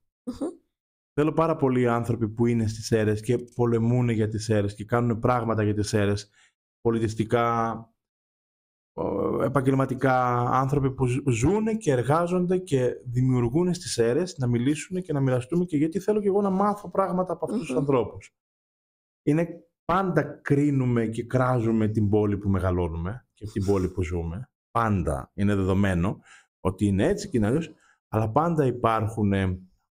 Θέλω πάρα πολλοί άνθρωποι που είναι στις ΣΕΡΕΣ και πολεμούν για τις ΣΕΡΕΣ και κάνουν πράγματα για τις ΣΕΡΕΣ, πολιτιστικά, επαγγελματικά, άνθρωποι που ζουν και εργάζονται και δημιουργούν στις ΣΕΡΕΣ, να μιλήσουν και να μοιραστούμε, και γιατί θέλω και εγώ να μάθω πράγματα από αυτούς τους ανθρώπους. Είναι πάντα κρίνουμε και κράζουμε την πόλη που μεγαλώνουμε και την πόλη που ζούμε. Πάντα είναι δεδομένο ότι είναι έτσι και είναι αλλιώς, αλλά πάντα υπάρχουν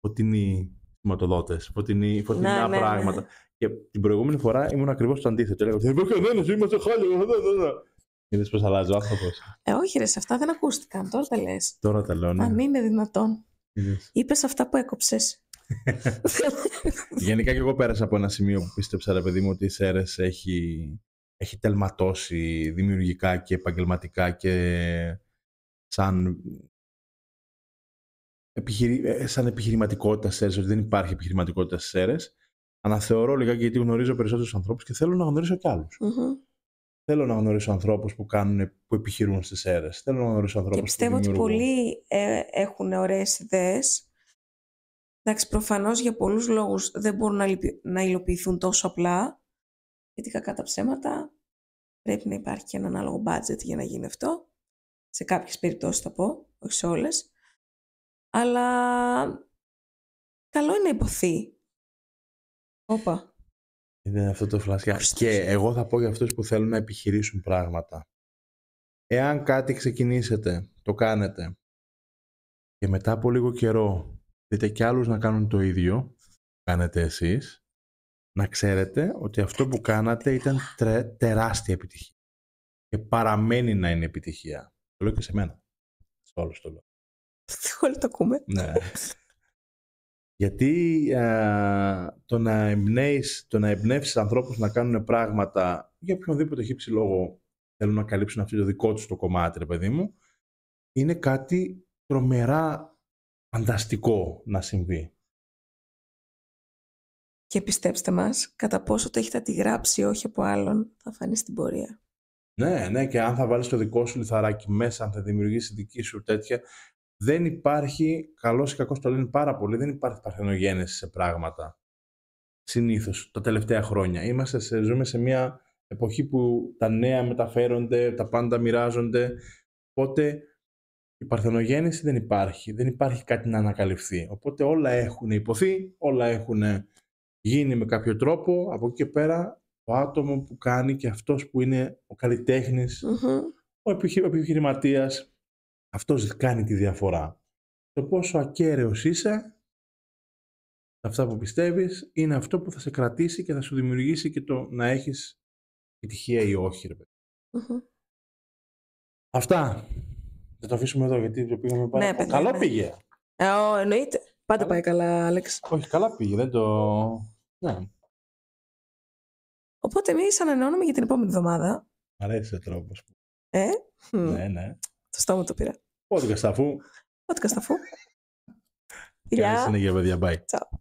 φωτεινοί σηματοδότες, φωτεινά πράγματα. Ναι. Και την προηγούμενη φορά ήμουν ακριβώς το αντίθετο. Έλεγα ότι δεν υπάρχει κανένας, είμαστε χάλια. Είδες πώς αλλάζει ο άνθρωπος. Όχι ρε, σε αυτά δεν ακούστηκαν. Τώρα τα λες. Τώρα τα λέω, ναι. Αν είναι δυνατόν. Είπες αυτά που έκοψες. Γενικά και εγώ πέρασα από ένα σημείο που πίστεψα, ρε παιδί μου, ότι η ΣΕΡΕΣ έχει τελματώσει δημιουργικά και επαγγελματικά και σαν επιχειρηματικότητα στις ΣΕΡΕΣ, ότι δεν υπάρχει επιχειρηματικότητα στις ΣΕΡΕΣ. Αναθεωρώ λιγάκι, γιατί γνωρίζω περισσότερους ανθρώπους και θέλω να γνωρίσω κι άλλους. Θέλω να γνωρίσω ανθρώπους που επιχειρούν στις ΣΕΡΕΣ. Θέλω να γνωρίσω ανθρώπους που πιστεύω ότι πολλοί έχουν ωραίες ιδέες. Εντάξει, προφανώς για πολλούς λόγους δεν μπορούν να υλοποιηθούν τόσο απλά. Γιατί κακά τα ψέματα πρέπει να υπάρχει και ένα ανάλογο budget για να γίνει αυτό. Σε κάποιες περιπτώσεις θα πω, όχι σε όλες. Αλλά καλό είναι να υποθεί. Όπα. Είναι αυτό το φλασιά. Και εγώ θα πω για αυτούς που θέλουν να επιχειρήσουν πράγματα. Εάν κάτι ξεκινήσετε, το κάνετε και μετά από λίγο καιρό δείτε κι άλλους να κάνουν το ίδιο που κάνετε εσείς, να ξέρετε ότι αυτό που κάνατε ήταν τεράστια επιτυχία. Και παραμένει να είναι επιτυχία. Το λέω και σε μένα. Σε όλους το λέω. Όλοι το ακούμε. Ναι. Γιατί το να εμπνεύσεις ανθρώπους να κάνουν πράγματα για οποιονδήποτε χύψη λόγο θέλουν να καλύψουν αυτό το δικό τους το κομμάτι, ρε παιδί μου, είναι κάτι τρομερά φανταστικό να συμβεί. Και πιστέψτε μας, κατά πόσο το έχετε αντιγράψει όχι από άλλον, θα φανεί στην πορεία. Ναι, και αν θα βάλεις το δικό σου λιθαράκι μέσα, αν θα δημιουργήσεις δική σου τέτοια, δεν υπάρχει, καλός ή κακός το λένε πάρα πολύ, δεν υπάρχει παρθενογένεση σε πράγματα. Συνήθως, τα τελευταία χρόνια. Ζούμε σε μια εποχή που τα νέα μεταφέρονται, τα πάντα μοιράζονται, οπότε η παρθενογένεση δεν υπάρχει. Δεν υπάρχει κάτι να ανακαλυφθεί. Οπότε όλα έχουν υποθεί, όλα έχουν γίνει με κάποιο τρόπο. Από εκεί και πέρα, το άτομο που κάνει και αυτός που είναι ο καλλιτέχνης, ο επιχειρηματίας, αυτός κάνει τη διαφορά. Το πόσο ακέραιος είσαι, αυτά που πιστεύεις, είναι αυτό που θα σε κρατήσει και θα σου δημιουργήσει και το να έχεις επιτυχία ή όχι, ρε παιδί. Αυτά. Θα το αφήσουμε εδώ, γιατί το πήγαμε πάρα πολύ. Καλό πήγε. Εννοείται. Πάντα πάει καλά, Άλεξ. Όχι, καλά πήγε. Δεν το... Ναι. Οπότε εμείς ανανεώνουμε για την επόμενη εβδομάδα. Μ' αρέσει ο τρόπος. Ναι. Το στόμα το πήρα. Podcast αφού. Καλή συνέχεια, παιδιά. Bye. Ciao.